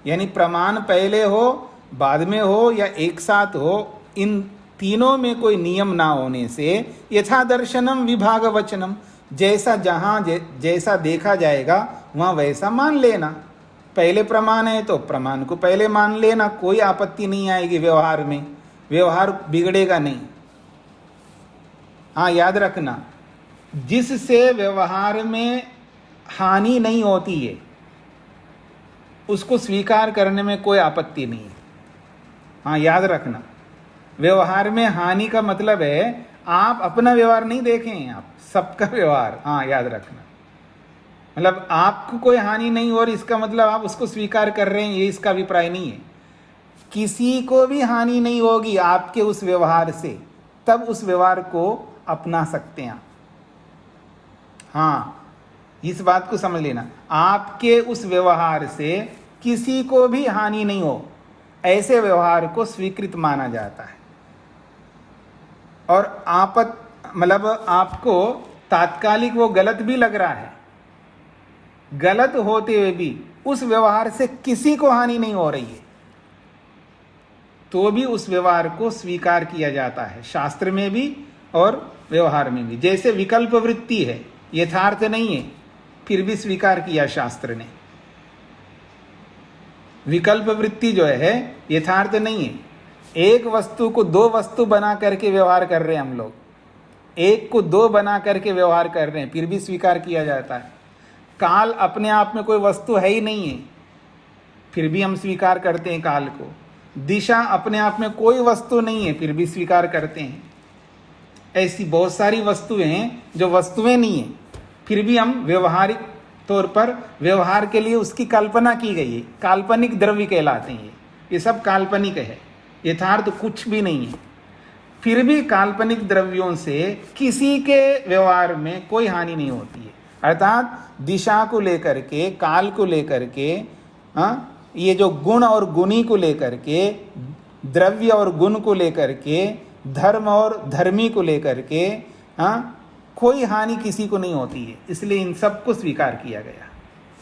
यानी प्रमाण पहले हो, बाद में हो या एक साथ हो, इन तीनों में कोई नियम ना होने से यथा दर्शनम विभाग वचनम, जैसा जहाँ जैसा देखा जाएगा वहाँ वैसा मान लेना। पहले प्रमाण है तो प्रमाण को पहले मान लेना, कोई आपत्ति नहीं आएगी व्यवहार में, व्यवहार बिगड़ेगा नहीं। हाँ याद रखना, जिससे व्यवहार में हानि नहीं होती है उसको स्वीकार करने में कोई आपत्ति नहीं है। हाँ याद रखना, व्यवहार में हानि का मतलब है आप अपना व्यवहार नहीं देखें, आप सबका व्यवहार। हाँ याद रखना, मतलब आपको कोई हानि नहीं हो रही इसका मतलब आप उसको स्वीकार कर रहे हैं, ये इसका अभिप्राय नहीं है। किसी को भी हानि नहीं होगी आपके उस व्यवहार से, तब उस व्यवहार को अपना सकते हैं। हाँ इस बात को समझ लेना, आपके उस व्यवहार से किसी को भी हानि नहीं हो, ऐसे व्यवहार को स्वीकृत माना जाता है। और मतलब आपको तात्कालिक वो गलत भी लग रहा है, गलत होते हुए भी उस व्यवहार से किसी को हानि नहीं हो रही है, तो भी उस व्यवहार को स्वीकार किया जाता है, शास्त्र में भी और व्यवहार में भी। जैसे विकल्प वृत्ति है, यथार्थ नहीं है, फिर भी स्वीकार किया शास्त्र ने। विकल्प वृत्ति जो है यथार्थ नहीं है, एक वस्तु को 2 वस्तु बना करके व्यवहार कर रहे हैं हम लोग, एक को 2 बना करके व्यवहार कर रहे हैं, फिर भी स्वीकार किया जाता है। काल अपने आप में कोई वस्तु है ही नहीं है, फिर भी हम स्वीकार करते हैं काल को। दिशा अपने आप में कोई वस्तु नहीं है, फिर भी स्वीकार करते हैं। ऐसी बहुत सारी वस्तुएं हैं जो वस्तुएं नहीं है, फिर भी हम व्यवहारिक तौर पर व्यवहार के लिए उसकी कल्पना की गई है, काल्पनिक द्रव्य कहलाते हैं। ये सब काल्पनिक है, यथार्थ कुछ भी नहीं है। फिर भी काल्पनिक द्रव्यों से किसी के व्यवहार में कोई हानि नहीं होती है। अर्थात दिशा को लेकर के, काल को लेकर के, ये जो गुण और गुणी को लेकर के, द्रव्य और गुण को लेकर के, धर्म और धर्मी को लेकर के, कोई हानि किसी को नहीं होती है। इसलिए इन सब को स्वीकार किया गया।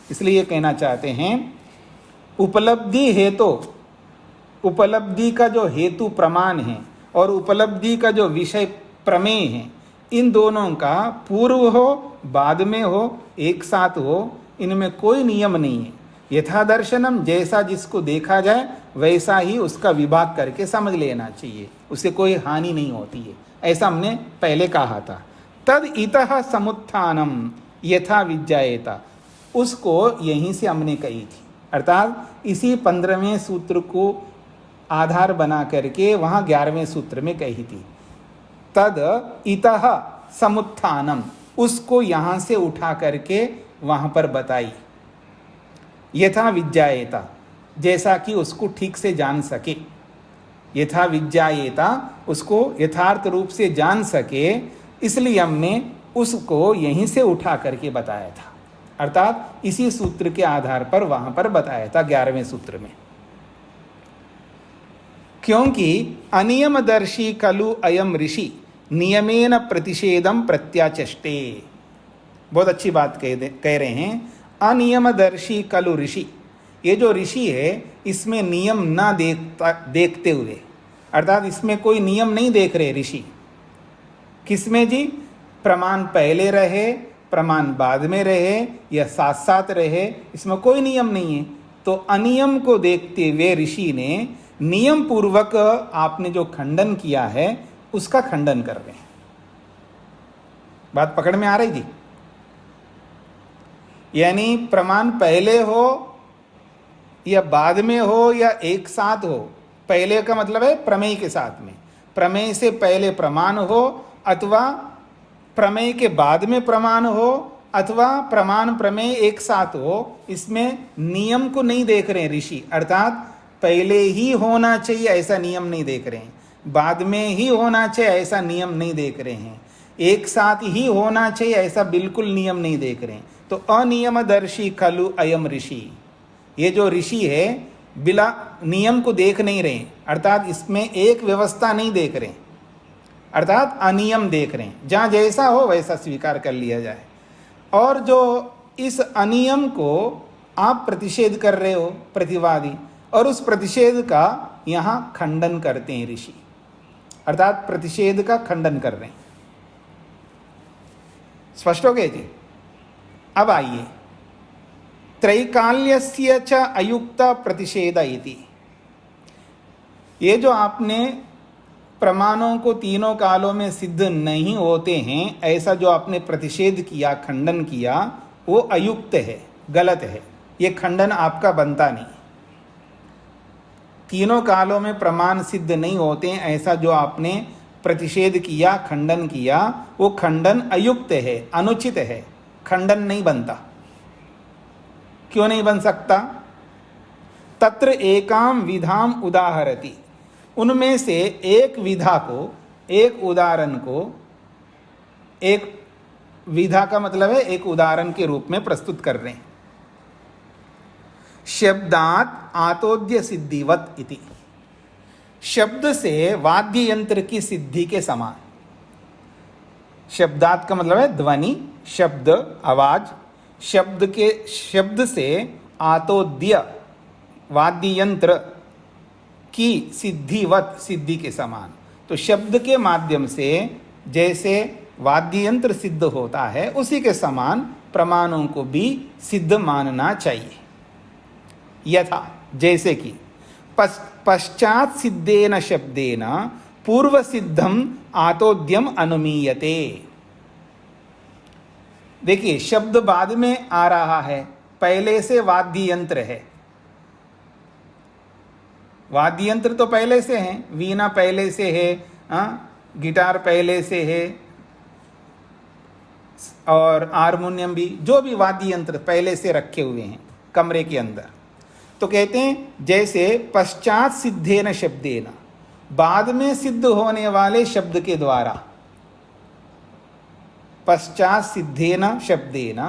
इसलिए ये कहना चाहते हैं उपलब्धि हेतु उपलब्धि का जो हेतु प्रमाण है और उपलब्धि का जो विषय प्रमेय है, इन दोनों का पूर्व हो बाद में हो एक साथ हो, इनमें कोई नियम नहीं है। यथा दर्शनम, जैसा जिसको देखा जाए वैसा ही उसका विभाग करके समझ लेना चाहिए, उससे कोई हानि नहीं होती है, ऐसा हमने पहले कहा था। तद इतः समुत्थानम यथा विज्ञायेता, उसको यहीं से हमने कही थी, अर्थात इसी 15वें सूत्र को आधार बना करके वहाँ 11वें सूत्र में कही थी। तद इतः समुत्थानम, उसको यहाँ से उठा करके वहाँ पर बताई। यथा विज्ञायेता, जैसा कि उसको ठीक से जान सके। यथा विज्ञायेता, उसको यथार्थ रूप से जान सके, इसलिए हमने उसको यहीं से उठा करके बताया था, अर्थात इसी सूत्र के आधार पर वहां पर बताया था 11वें सूत्र में। क्योंकि अनियमदर्शी खलु अयम ऋषि नियमेन प्रतिषेधम प्रत्याचष्टे। बहुत अच्छी बात कह रहे हैं, अनियमदर्शी खलु ऋषि। ये जो ऋषि है इसमें नियम ना देखते हुए, अर्थात इसमें कोई नियम नहीं देख रहे ऋषि। किसमें जी? प्रमाण पहले रहे, प्रमाण बाद में रहे या साथ साथ रहे, इसमें कोई नियम नहीं है। तो अनियम को देखते हुए ऋषि ने नियम पूर्वक आपने जो खंडन किया है उसका खंडन कर रहे हैं। बात पकड़ में आ रही जी? यानी प्रमाण पहले हो या बाद में हो या एक साथ हो, पहले का मतलब है प्रमेय के साथ में, प्रमेय से पहले प्रमाण हो अथवा प्रमेय के बाद में प्रमाण हो अथवा प्रमाण प्रमेय एक साथ हो, इसमें नियम को नहीं देख रहे हैं ऋषि, अर्थात पहले ही होना चाहिए ऐसा नियम नहीं देख रहे हैं, बाद में ही होना चाहिए ऐसा नियम नहीं देख रहे हैं, एक साथ ही होना चाहिए ऐसा बिल्कुल नियम नहीं देख रहे हैं। तो अनियमदर्शी खलु अयम ऋषि, ये जो ऋषि है बिना नियम को देख नहीं रहे, अर्थात इसमें एक व्यवस्था नहीं देख रहे, अर्थात अनियम देख रहे हैं, जहाँ जैसा हो वैसा स्वीकार कर लिया जाए। और जो इस अनियम को आप प्रतिषेध कर रहे हो प्रतिवादी, और उस प्रतिषेध का यहाँ खंडन करते हैं ऋषि, अर्थात प्रतिषेध का खंडन कर रहे हैं। स्पष्ट हो गए जी? अब आइए, त्रैकाल्यस्य च अयुक्त प्रतिषेध इति, ये जो आपने प्रमाणों को तीनों कालों में सिद्ध नहीं होते हैं ऐसा जो आपने प्रतिषेध किया, खंडन किया, वो अयुक्त है, गलत है, ये खंडन आपका बनता नहीं। तीनों कालों में प्रमाण सिद्ध नहीं होते हैं ऐसा जो आपने प्रतिषेध किया, खंडन किया, वो खंडन अयुक्त है, अनुचित है, खंडन नहीं बनता। क्यों नहीं बन सकता? तत्र एकाम विधाम उदाहरति, उनमें से एक विधा को, एक उदाहरण को, एक विधा का मतलब है एक उदाहरण के रूप में प्रस्तुत कर रहे हैं। शब्दात आतोद्य सिद्धिवत इति, शब्द से वाद्य यंत्र की सिद्धि के समान। शब्दात का मतलब है ध्वनि, शब्द, आवाज, शब्द से आतोद्य वाद्य यंत्र की सिद्धिवत, सिद्धि के समान। तो शब्द के माध्यम से जैसे वाद्य यंत्र सिद्ध होता है उसी के समान प्रमाणों को भी सिद्ध मानना चाहिए। यथा, जैसे कि पश्चात सिद्धेन शब्देन पूर्व सिद्धम आतोद्यम अनुमीयते। देखिए, शब्द बाद में आ रहा है, पहले से वाद्य यंत्र है, वाद्य यंत्र तो पहले से हैं, वीणा पहले से है, गिटार पहले से है, और हारमोनियम भी, जो भी वाद्य यंत्र पहले से रखे हुए हैं कमरे के अंदर। तो कहते हैं जैसे पश्चात सिद्धेन शब्देन, बाद में सिद्ध होने वाले शब्द के द्वारा, पश्चात सिद्धेन शब्देन,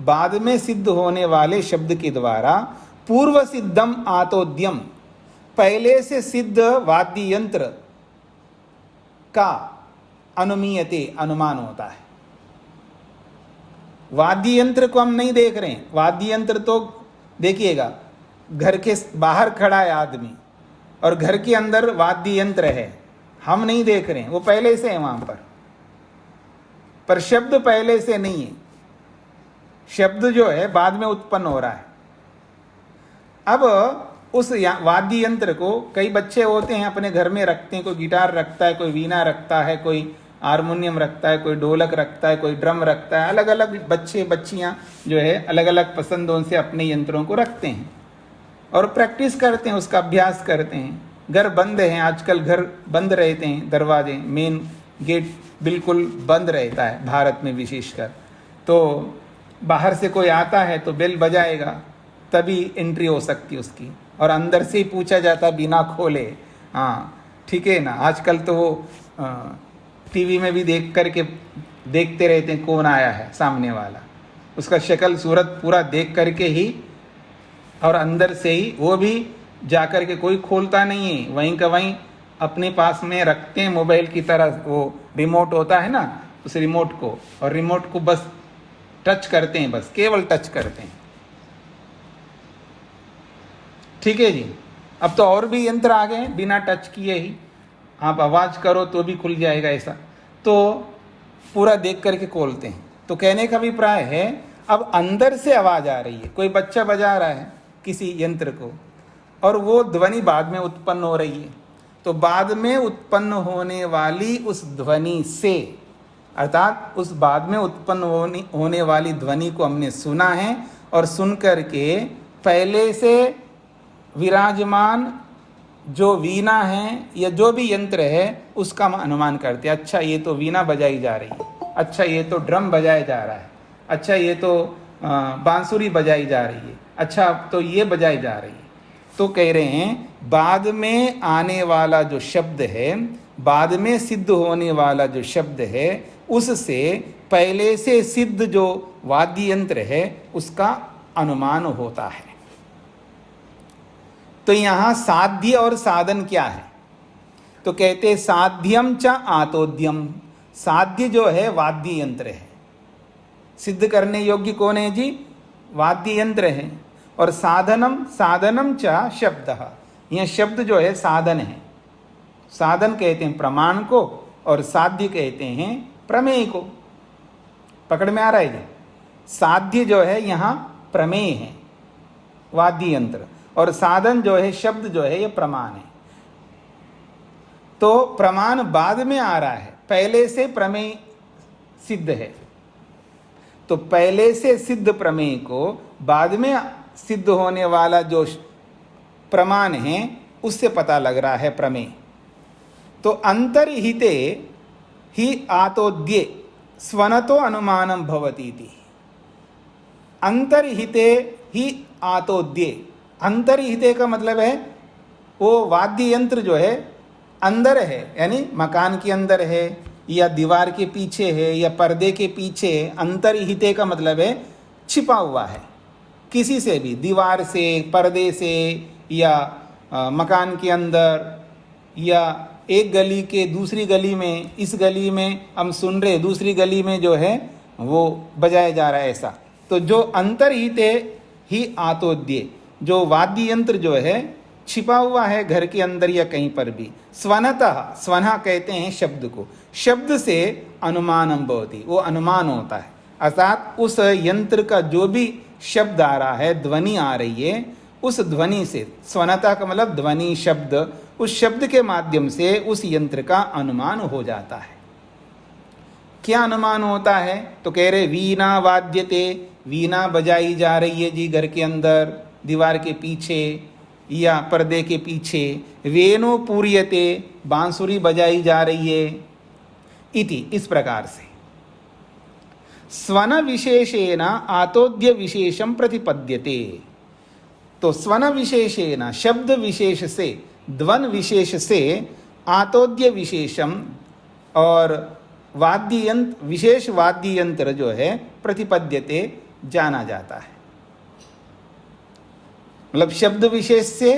बाद में सिद्ध होने वाले शब्द के द्वारा, पूर्व सिद्धम आतोद्यम, पहले से सिद्ध वाद्य यंत्र का अनुमीयते, अनुमान होता है। वाद्य यंत्र को हम नहीं देख रहे हैं, वाद्य यंत्र तो देखिएगा घर के बाहर खड़ा है आदमी, और घर के अंदर वाद्य यंत्र है, हम नहीं देख रहे हैं, वो पहले से है वहां पर शब्द पहले से नहीं है, शब्द जो है बाद में उत्पन्न हो रहा है। अब उस वाद्य यंत्र को कई बच्चे होते हैं अपने घर में रखते हैं, कोई गिटार रखता है, कोई वीणा रखता है, कोई हारमोनियम रखता है, कोई ढोलक रखता है, कोई ड्रम रखता है। अलग अलग बच्चे बच्चियां जो है अलग अलग पसंदों से अपने यंत्रों को रखते हैं और प्रैक्टिस करते हैं, उसका अभ्यास करते हैं। घर बंद हैं, आजकल घर बंद रहते हैं, दरवाजे मेन गेट बिल्कुल बंद रहता है भारत में विशेषकर। तो बाहर से कोई आता है तो बेल बजाएगा तभी एंट्री हो सकती है उसकी, और अंदर से ही पूछा जाता बिना खोले। हाँ ठीक है ना, आजकल तो वो टीवी में भी देख करके देखते रहते हैं कौन आया है सामने वाला, उसका शक्ल सूरत पूरा देख करके ही और अंदर से ही, वो भी जा कर के कोई खोलता नहीं है, वहीं का वहीं अपने पास में रखते हैं मोबाइल की तरह। वो रिमोट होता है ना, उस रिमोट को, और रिमोट को बस टच करते हैं, बस केवल टच करते हैं। ठीक है जी। अब तो और भी यंत्र आ गए हैं, बिना टच किए ही आप आवाज़ करो तो भी खुल जाएगा ऐसा, तो पूरा देख करके खोलते हैं। तो कहने का अभिप्राय है अब अंदर से आवाज़ आ रही है, कोई बच्चा बजा रहा है किसी यंत्र को और वो ध्वनि बाद में उत्पन्न हो रही है, तो बाद में उत्पन्न होने वाली उस ध्वनि से, अर्थात उस बाद में उत्पन्न होने वाली ध्वनि को हमने सुना है और सुन करके पहले से विराजमान जो वीणा है या जो भी यंत्र है उसका हम अनुमान करते हैं। अच्छा ये तो वीणा बजाई जा रही है, अच्छा ये तो ड्रम बजाया जा रहा है, अच्छा ये तो बांसुरी बजाई जा रही है, अच्छा तो ये बजाई जा रही है। तो कह रहे हैं बाद में आने वाला जो शब्द है, बाद में सिद्ध होने वाला जो शब्द है, उससे पहले से सिद्ध जो वाद्य यंत्र है उसका अनुमान होता है। तो यहाँ साध्य और साधन क्या है? तो कहते साध्यम च आतोद्यम। साध्य जो है वाद्य यंत्र है, सिद्ध करने योग्य कौन है जी? वाद्य यंत्र है। और साधनम, साधनम च शब्द, यह शब्द जो है साधन है। साधन कहते हैं प्रमाण को और साध्य कहते हैं प्रमेय को। पकड़ में आ रहा है जी? साध्य जो है यहाँ प्रमेय है, वाद्य यंत्र, और साधन जो है शब्द जो है ये प्रमाण है। तो प्रमाण बाद में आ रहा है, पहले से प्रमेय सिद्ध है। तो पहले से सिद्ध प्रमेय को बाद में सिद्ध होने वाला जो प्रमाण है उससे पता लग रहा है प्रमेय। तो अंतर्हिते ही आतोद्ये स्वनतो अनुमानम भवती थी। अंतर्हिते ही आतोद्ये, अंतर्हिते का मतलब है वो वाद्य यंत्र जो है अंदर है, यानी मकान के अंदर है या दीवार के पीछे है या पर्दे के पीछे। अंतर्हिते का मतलब है छिपा हुआ है, किसी से भी, दीवार से, पर्दे से, या मकान के अंदर, या एक गली के दूसरी गली में, इस गली में हम सुन रहे, दूसरी गली में जो है वो बजाया जा रहा है ऐसा। तो जो अंतर्हिते ही आतोद्ये, जो वाद्य यंत्र जो है छिपा हुआ है घर के अंदर या कहीं पर भी। स्वनतः, स्वनः कहते हैं शब्द को, शब्द से अनुमानम भवति, वो अनुमान होता है। अर्थात उस यंत्र का जो भी शब्द आ रहा है, ध्वनि आ रही है, उस ध्वनि से, स्वनता का मतलब ध्वनि, शब्द, उस शब्द के माध्यम से उस यंत्र का अनुमान हो जाता है। क्या अनुमान होता है? तो कह रहे वीणा वाद्यते, वीणा बजाई जा रही है जी घर के अंदर, दीवार के पीछे या पर्दे के पीछे। वेणु पूर्यते, बांसुरी बजाई जा रही है, इति, इस प्रकार से। स्वन विशेषेण आतोद्य विशेषम प्रतिपद्यते। तो स्वन विशेषेण, शब्द विशेष से, ध्वन विशेष से, आतोद्य विशेषम और वाद्य यंत्र, विशेष वाद्य यंत्र जो है प्रतिपद्यते, जाना जाता है। मतलब शब्द विशेष से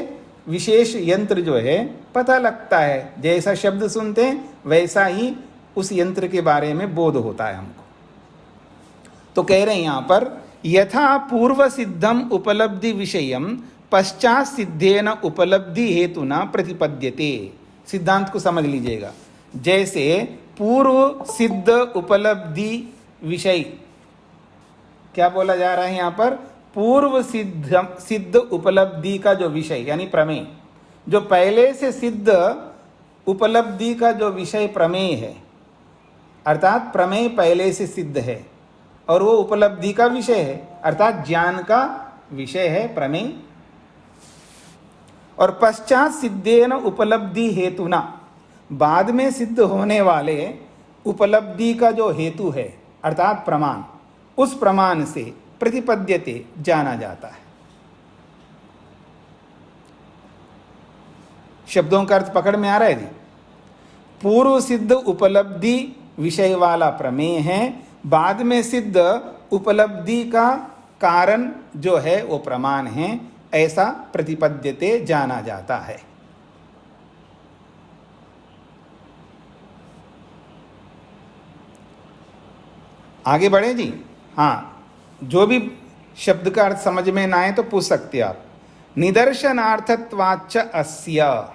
विशेष यंत्र जो है पता लगता है, जैसा शब्द सुनते हैं वैसा ही उस यंत्र के बारे में बोध होता है हमको। तो कह रहे हैं यहाँ पर यथा पूर्व सिद्धम उपलब्धि विषयम पश्चात सिद्धेन उपलब्धि हेतु न प्रतिपद्यते। सिद्धांत को समझ लीजिएगा। जैसे पूर्व सिद्ध उपलब्धि विषय, क्या बोला जा रहा है यहाँ पर? पूर्व सिद्ध उपलब्धि का जो विषय यानी प्रमेय, जो पहले से सिद्ध उपलब्धि का जो विषय प्रमेय है, अर्थात प्रमेय पहले से सिद्ध है और वो उपलब्धि का विषय है, अर्थात ज्ञान का विषय है प्रमेय। और पश्चात सिद्धेन उपलब्धि हेतुना, बाद में सिद्ध होने वाले उपलब्धि का जो हेतु है अर्थात प्रमाण, उस प्रमाण से प्रतिपद्यते जाना जाता है। शब्दों का अर्थ पकड़ में आ रहा है जी? पूर्व सिद्ध उपलब्धि विषय वाला प्रमेय है, बाद में सिद्ध उपलब्धि का कारण जो है वो प्रमाण है, ऐसा प्रतिपद्यते जाना जाता है। आगे बढ़े जी। हाँ, जो भी शब्द का अर्थ समझ में ना आए तो पूछ सकते आप। निदर्शनार्थत्वाच्च अस्य,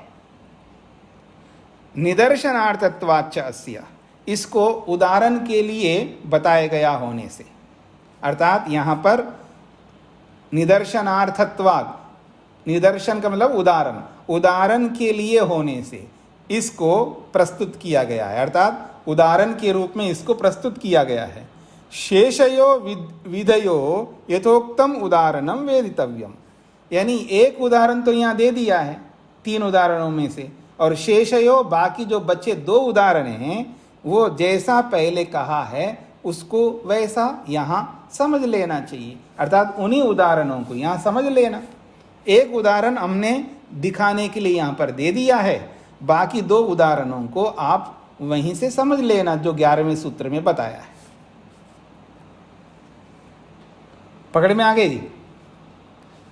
निदर्शनार्थत्वाच्च अस्य, इसको उदाहरण के लिए बताया गया होने से, अर्थात यहाँ पर निदर्शनार्थत्वात्, निदर्शन का मतलब उदाहरण, उदाहरण के लिए होने से इसको प्रस्तुत किया गया है, अर्थात उदाहरण के रूप में इसको प्रस्तुत किया गया है। शेषयो विधयो यथोक्तम उदाहरणम वेदितव्यम, यानी एक उदाहरण तो यहाँ दे दिया है 3 उदाहरणों में से, और शेषयो बाकी जो बचे 2 उदाहरण हैं वो जैसा पहले कहा है उसको वैसा यहाँ समझ लेना चाहिए, अर्थात उन्हीं उदाहरणों को यहाँ समझ लेना। एक उदाहरण हमने दिखाने के लिए यहाँ पर दे दिया है, बाकी 2 उदाहरणों को आप वहीं से समझ लेना जो 11वें सूत्र में बताया है। पकड़ में आ गए जी।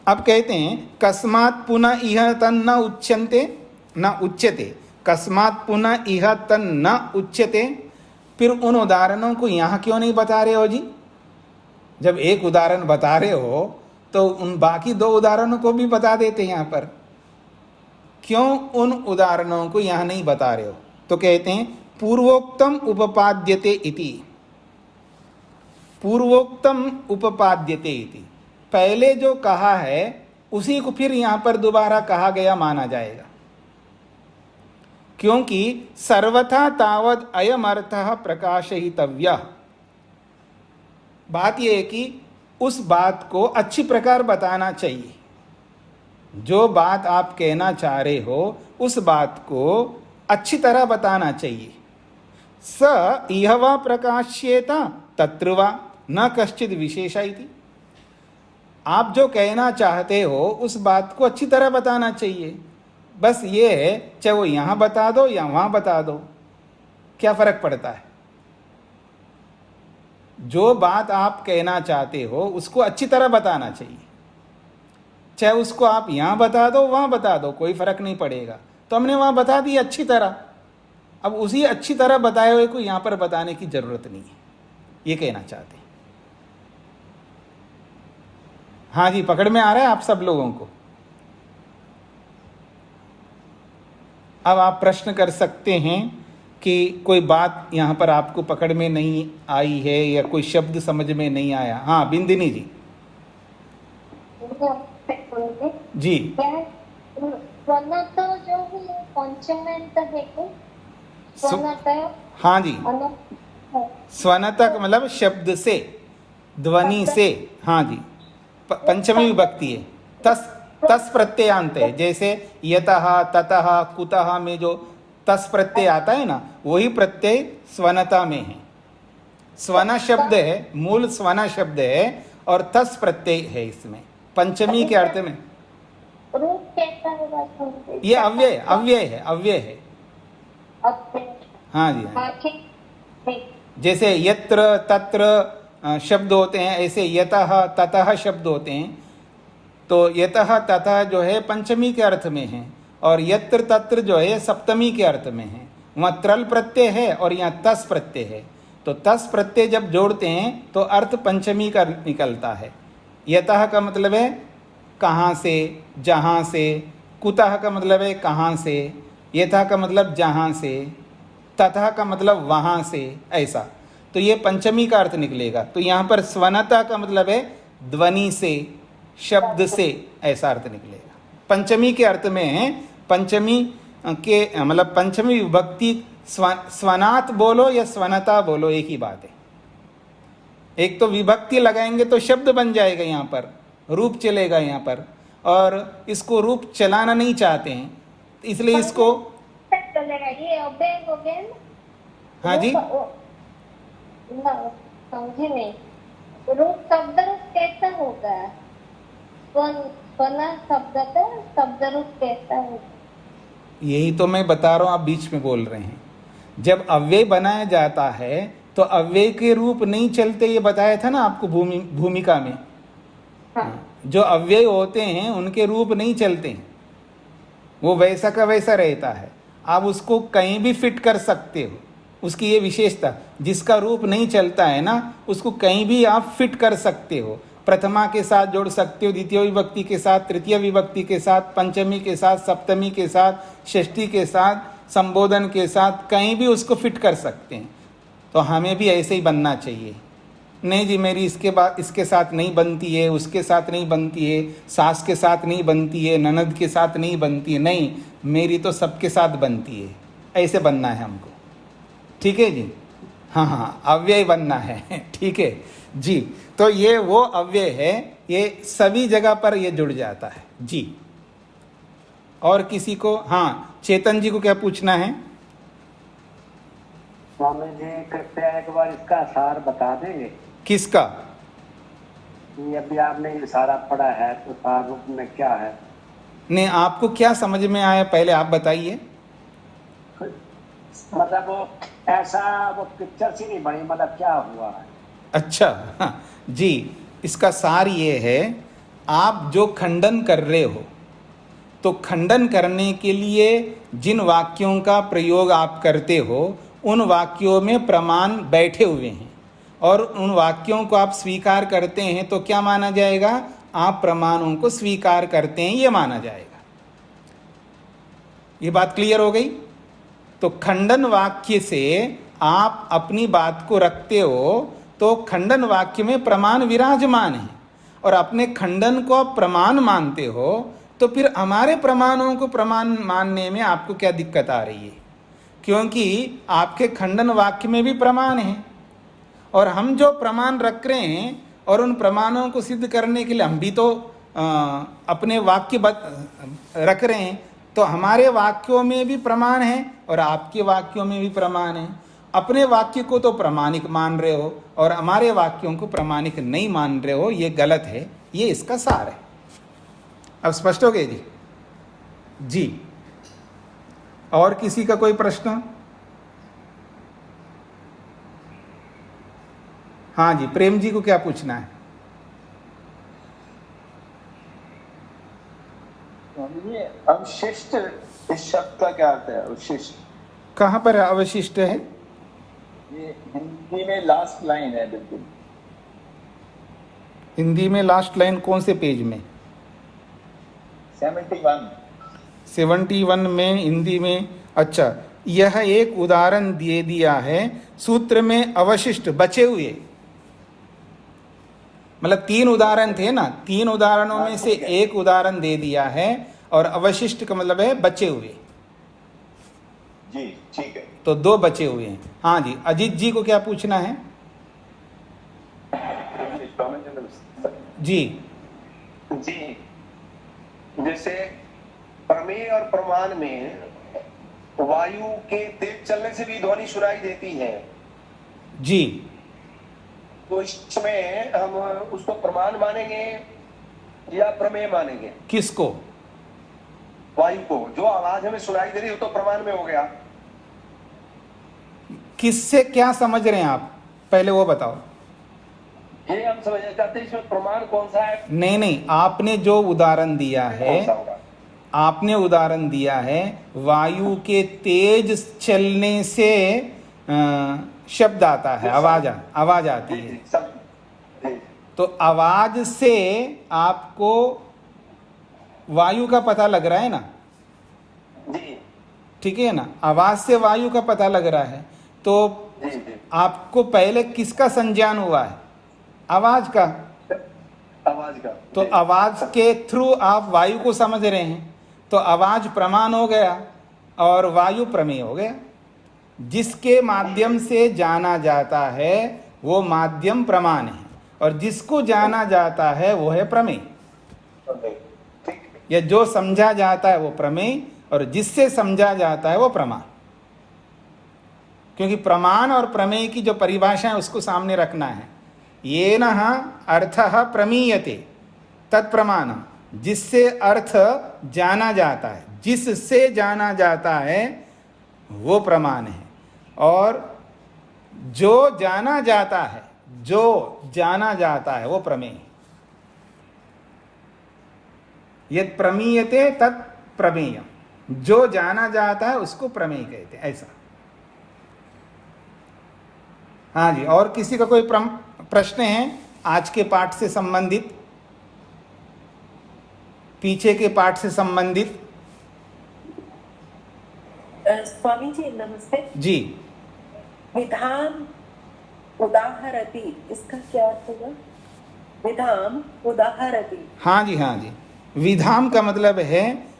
अब कहते हैं कस्मात् पुनः इह तन्न उच्यन्ते न उच्यते, कस्मात् पुनः इह तन्न उच्यते, फिर उन उदाहरणों को यहाँ क्यों नहीं बता रहे हो जी? जब एक उदाहरण बता रहे हो तो उन बाकी 2 उदाहरणों को भी बता देते यहाँ पर, क्यों उन उदाहरणों को यहाँ नहीं बता रहे हो? तो कहते हैं पूर्वोक्तम उपपाद्यते इति, पूर्वोक्तम उपपाद्यते इति, पहले जो कहा है उसी को फिर यहाँ पर दोबारा कहा गया माना जाएगा, क्योंकि सर्वथा तावद अयम अर्थः प्रकाशयितव्यः। बात यह है कि उस बात को अच्छी प्रकार बताना चाहिए, जो बात आप कहना चाह रहे हो उस बात को अच्छी तरह बताना चाहिए। स इह वा प्रकाश्येत तत्र वा न कश्चिद विशेषा इति, आप जो कहना चाहते हो उस बात को अच्छी तरह बताना चाहिए। बस ये है, चाहे वो यहाँ बता दो या वहाँ बता दो, क्या फर्क पड़ता है? जो बात आप कहना चाहते हो उसको अच्छी तरह बताना चाहिए, चाहे उसको आप यहाँ बता दो वहाँ बता दो, कोई फर्क नहीं पड़ेगा। तो हमने वहाँ बता दी अच्छी तरह, अब उसी अच्छी तरह बताए हुए को यहाँ पर बताने की जरूरत नहीं है, ये कहना चाहते हैं। हाँ जी, पकड़ में आ रहा है आप सब लोगों को? अब आप प्रश्न कर सकते हैं कि कोई बात यहाँ पर आपको पकड़ में नहीं आई है या कोई शब्द समझ में नहीं आया। हाँ बिंदिनी जी। जी हाँ जी, स्वनतक मतलब शब्द से, ध्वनि से। हाँ जी, पंचमी विभक्ति है, तस प्रत्ययांत है। जैसे यतः ततः कुतः में जो तस प्रत्यय आता है ना, वही प्रत्यय स्वनता में है। स्वन शब्द है, मूल स्वन शब्द है और तस प्रत्यय है इसमें, पंचमी के अर्थ में। ये अव्यय अव्यय है, अव्यय है। हाँ जी, हाँ। जैसे यत्र तत्र शब्द होते हैं, ऐसे यतः ततः शब्द होते हैं। तो यतः ततः जो है पंचमी के अर्थ में है और यत्र तत्र जो है सप्तमी के अर्थ में है। वहाँ त्रल प्रत्यय है और यहाँ तस प्रत्यय है। तो तस प्रत्यय जब जोड़ते हैं तो अर्थ पंचमी का निकलता है। यतः का मतलब है कहाँ से, जहाँ से, कुतः का मतलब है कहाँ से, यथा का मतलब जहाँ से, तथा का मतलब वहाँ से, ऐसा। तो ये पंचमी का अर्थ निकलेगा। तो यहाँ पर स्वनता का मतलब है ध्वनि से, शब्द से, ऐसा अर्थ निकलेगा। पंचमी के अर्थ में, पंचमी के मतलब पंचमी विभक्ति स्वनात बोलो या स्वनता बोलो, एक ही बात है। एक तो विभक्ति लगाएंगे तो शब्द बन जाएगा, यहाँ पर रूप चलेगा यहाँ पर, और इसको रूप चलाना नहीं चाहते हैं, इसलिए इसको चलेगा। ये अव्यय हो गया ना। हाँ जी, समझे नहीं। रूप शब्द रूप कैसा होगा? स्वना शब्द का शब्द रूप कैसा होगा? यही तो मैं बता रहा हूँ, आप बीच में बोल रहे हैं। जब अव्यय बनाया जाता है तो अव्यय के रूप नहीं चलते, ये बताया था ना आपको भूमिका में। हाँ। जो अव्यय होते हैं उनके रूप नहीं चलते, वो वैसा का वैसा रहता है। आप उसको कहीं भी फिट कर सकते हो, उसकी ये विशेषता। जिसका रूप नहीं चलता है ना, उसको कहीं भी आप फिट कर सकते हो। प्रथमा के साथ जोड़ सकते हो, द्वितीय विभक्ति के साथ, तृतीय विभक्ति के साथ, पंचमी के साथ, सप्तमी के साथ, षष्ठी के साथ, संबोधन के साथ, कहीं भी उसको फिट कर सकते हैं। तो हमें भी ऐसे ही बनना चाहिए। नहीं जी मेरी इसके बाद इसके साथ नहीं बनती है, उसके साथ नहीं बनती है, सास के साथ नहीं बनती है, ननद के साथ नहीं बनती है, नहीं मेरी तो सबके साथ बनती है, ऐसे बनना है हमको। ठीक है जी, हाँ हाँ, अव्यय बनना है। ठीक है जी। तो ये वो अव्यय है, ये सभी जगह पर ये जुड़ जाता है जी। और किसी को? हाँ, चेतन जी को क्या पूछना है? स्वामी जी कृपया एक बार इसका सार बता देंगे। किसका? ये अभी आपने ये सारा पढ़ा है तो सार रूप में क्या है? नहीं, आपको क्या समझ में आया पहले आप बताइए। मतलब वो ऐसा वो पिक्चर सी नहीं बनी, मतलब क्या हुआ है? अच्छा हाँ, जी, इसका सार ये है, आप जो खंडन कर रहे हो, तो खंडन करने के लिए जिन वाक्यों का प्रयोग आप करते हो उन वाक्यों में प्रमाण बैठे हुए हैं, और उन वाक्यों को आप स्वीकार करते हैं तो क्या माना जाएगा? आप प्रमाणों को स्वीकार करते हैं, ये माना जाएगा। ये बात क्लियर हो गई? तो खंडन वाक्य से आप अपनी बात को रखते हो तो खंडन वाक्य में प्रमाण विराजमान है, और अपने खंडन को आप प्रमाण मानते हो तो फिर हमारे प्रमाणों को प्रमाण मानने में आपको क्या दिक्कत आ रही है? क्योंकि आपके खंडन वाक्य में भी प्रमाण है, और हम जो प्रमाण रख रहे हैं और उन प्रमाणों को सिद्ध करने के लिए हम भी तो अपने वाक्य रख रहे हैं। तो हमारे वाक्यों में भी प्रमाण है और आपके वाक्यों में भी प्रमाण है। अपने वाक्य को तो प्रमाणिक मान रहे हो और हमारे वाक्यों को प्रमाणिक नहीं मान रहे हो, ये गलत है। ये इसका सार है। अब स्पष्ट हो गए जी? जी, और किसी का कोई प्रश्न? हाँ जी, प्रेम जी को क्या पूछना है? अवशिष्ट इस शब्द का क्या अर्थ है? अवशिष्ट कहाँ पर अवशिष्ट है? ये हिंदी में लास्ट लाइन है बिल्कुल। हिंदी में लास्ट लाइन कौन से पेज में? 71 में हिंदी में। अच्छा, यह एक उदाहरण दे दिया है सूत्र में, अवशिष्ट बचे हुए। मतलब 3 उदाहरण थे ना, 3 उदाहरणों में से एक उदाहरण दे दिया है, और अवशिष्ट का मतलब है बचे हुए। जी ठीक है, तो 2 बचे हुए हैं। हाँ जी, अजीत जी को क्या पूछना है? जी जी, जैसे प्रमेय और प्रमाण में वायु के तेज चलने से भी ध्वनि सुनाई देती है। जी, तो इसमें हम उसको प्रमाण मानेंगे या प्रमेय मानेंगे? किसको? वायु को। जो आवाज हमें सुनाई दे रही है तो प्रमाण में हो गया। किससे क्या समझ रहे हैं आप, पहले वो बताओ। ये हम समझना चाहते हैं इसमें प्रमाण कौन सा है। नहीं, आपने जो उदाहरण दिया है, आपने उदाहरण दिया है वायु के तेज चलने से शब्द आता है, आवाज आती है। तो आवाज से आपको वायु का पता लग रहा है ना, जी ठीक है ना, आवाज से वायु का पता लग रहा है, तो जी जी आपको पहले किसका संज्ञान हुआ है? आवाज का। आवाज का। तो जी। आवाज के थ्रू आप वायु को समझ रहे हैं, तो आवाज प्रमाण हो गया और वायु प्रमेय हो गया। जिसके माध्यम से जाना जाता है वो माध्यम प्रमाण है, और जिसको जाना जाता है वो है प्रमेय। ठीक। या जो समझा जाता है वो प्रमेय, और जिससे समझा जाता है वो प्रमाण। क्योंकि प्रमाण और प्रमेय की जो परिभाषा है उसको सामने रखना है। येन अर्थः प्रमीयते तत्प्रमाण, जिससे अर्थ जाना जाता है, जिससे जाना जाता है वो प्रमाण है। और जो जाना जाता है, जो जाना जाता है वो प्रमेय। यत् प्रमीयते तत् प्रमेय, जो जाना जाता है उसको प्रमेय कहते हैं, ऐसा। हाँ जी, और किसी का कोई प्रश्न है आज के पाठ से संबंधित, पीछे के पाठ से संबंधित? स्वामी जी नमस्ते जी। विधाम उदाहरति, इसका क्या अर्थ होगा? विधाम उदाहरति। हाँ जी, हाँ जी, विधाम का मतलब है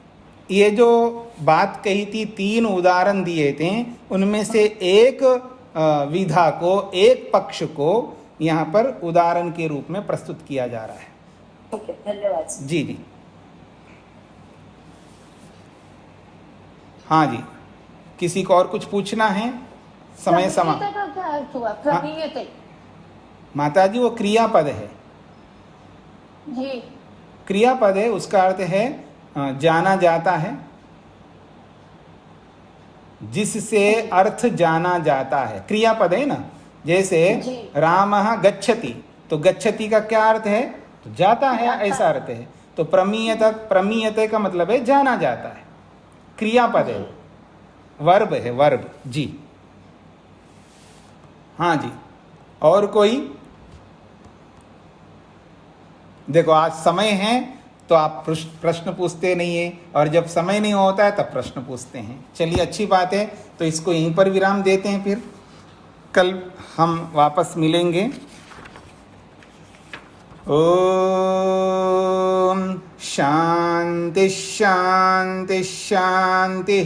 ये जो बात कही थी, 3 उदाहरण दिए थे, उनमें से एक विधा को, एक पक्ष को यहाँ पर उदाहरण के रूप में प्रस्तुत किया जा रहा है। ठीक है, धन्यवाद जी जी। हाँ जी, किसी को और कुछ पूछना है? समय समा। प्रमीयते का क्या अर्थ हुआ? प्रमीयते। माता जी, वो क्रियापद है। जी। क्रियापद है, उसका अर्थ है जाना जाता है, जिससे अर्थ जाना जाता है। क्रियापद है ना, जैसे जी। रामः गच्छति, तो गच्छति का क्या अर्थ है? तो जाता है, ऐसा अर्थ है। तो प्रमीयते, प्रमीयते का मतलब है जाना जाता है, क्रियापद है, वर्ब है, वर्ब। जी हाँ जी। और कोई? देखो आज समय है तो आप प्रश्न पूछते नहीं है, और जब समय नहीं होता है तब प्रश्न पूछते हैं। चलिए, अच्छी बात है, तो इसको यहीं पर विराम देते हैं, फिर कल हम वापस मिलेंगे। ओम शांति शांति शांति।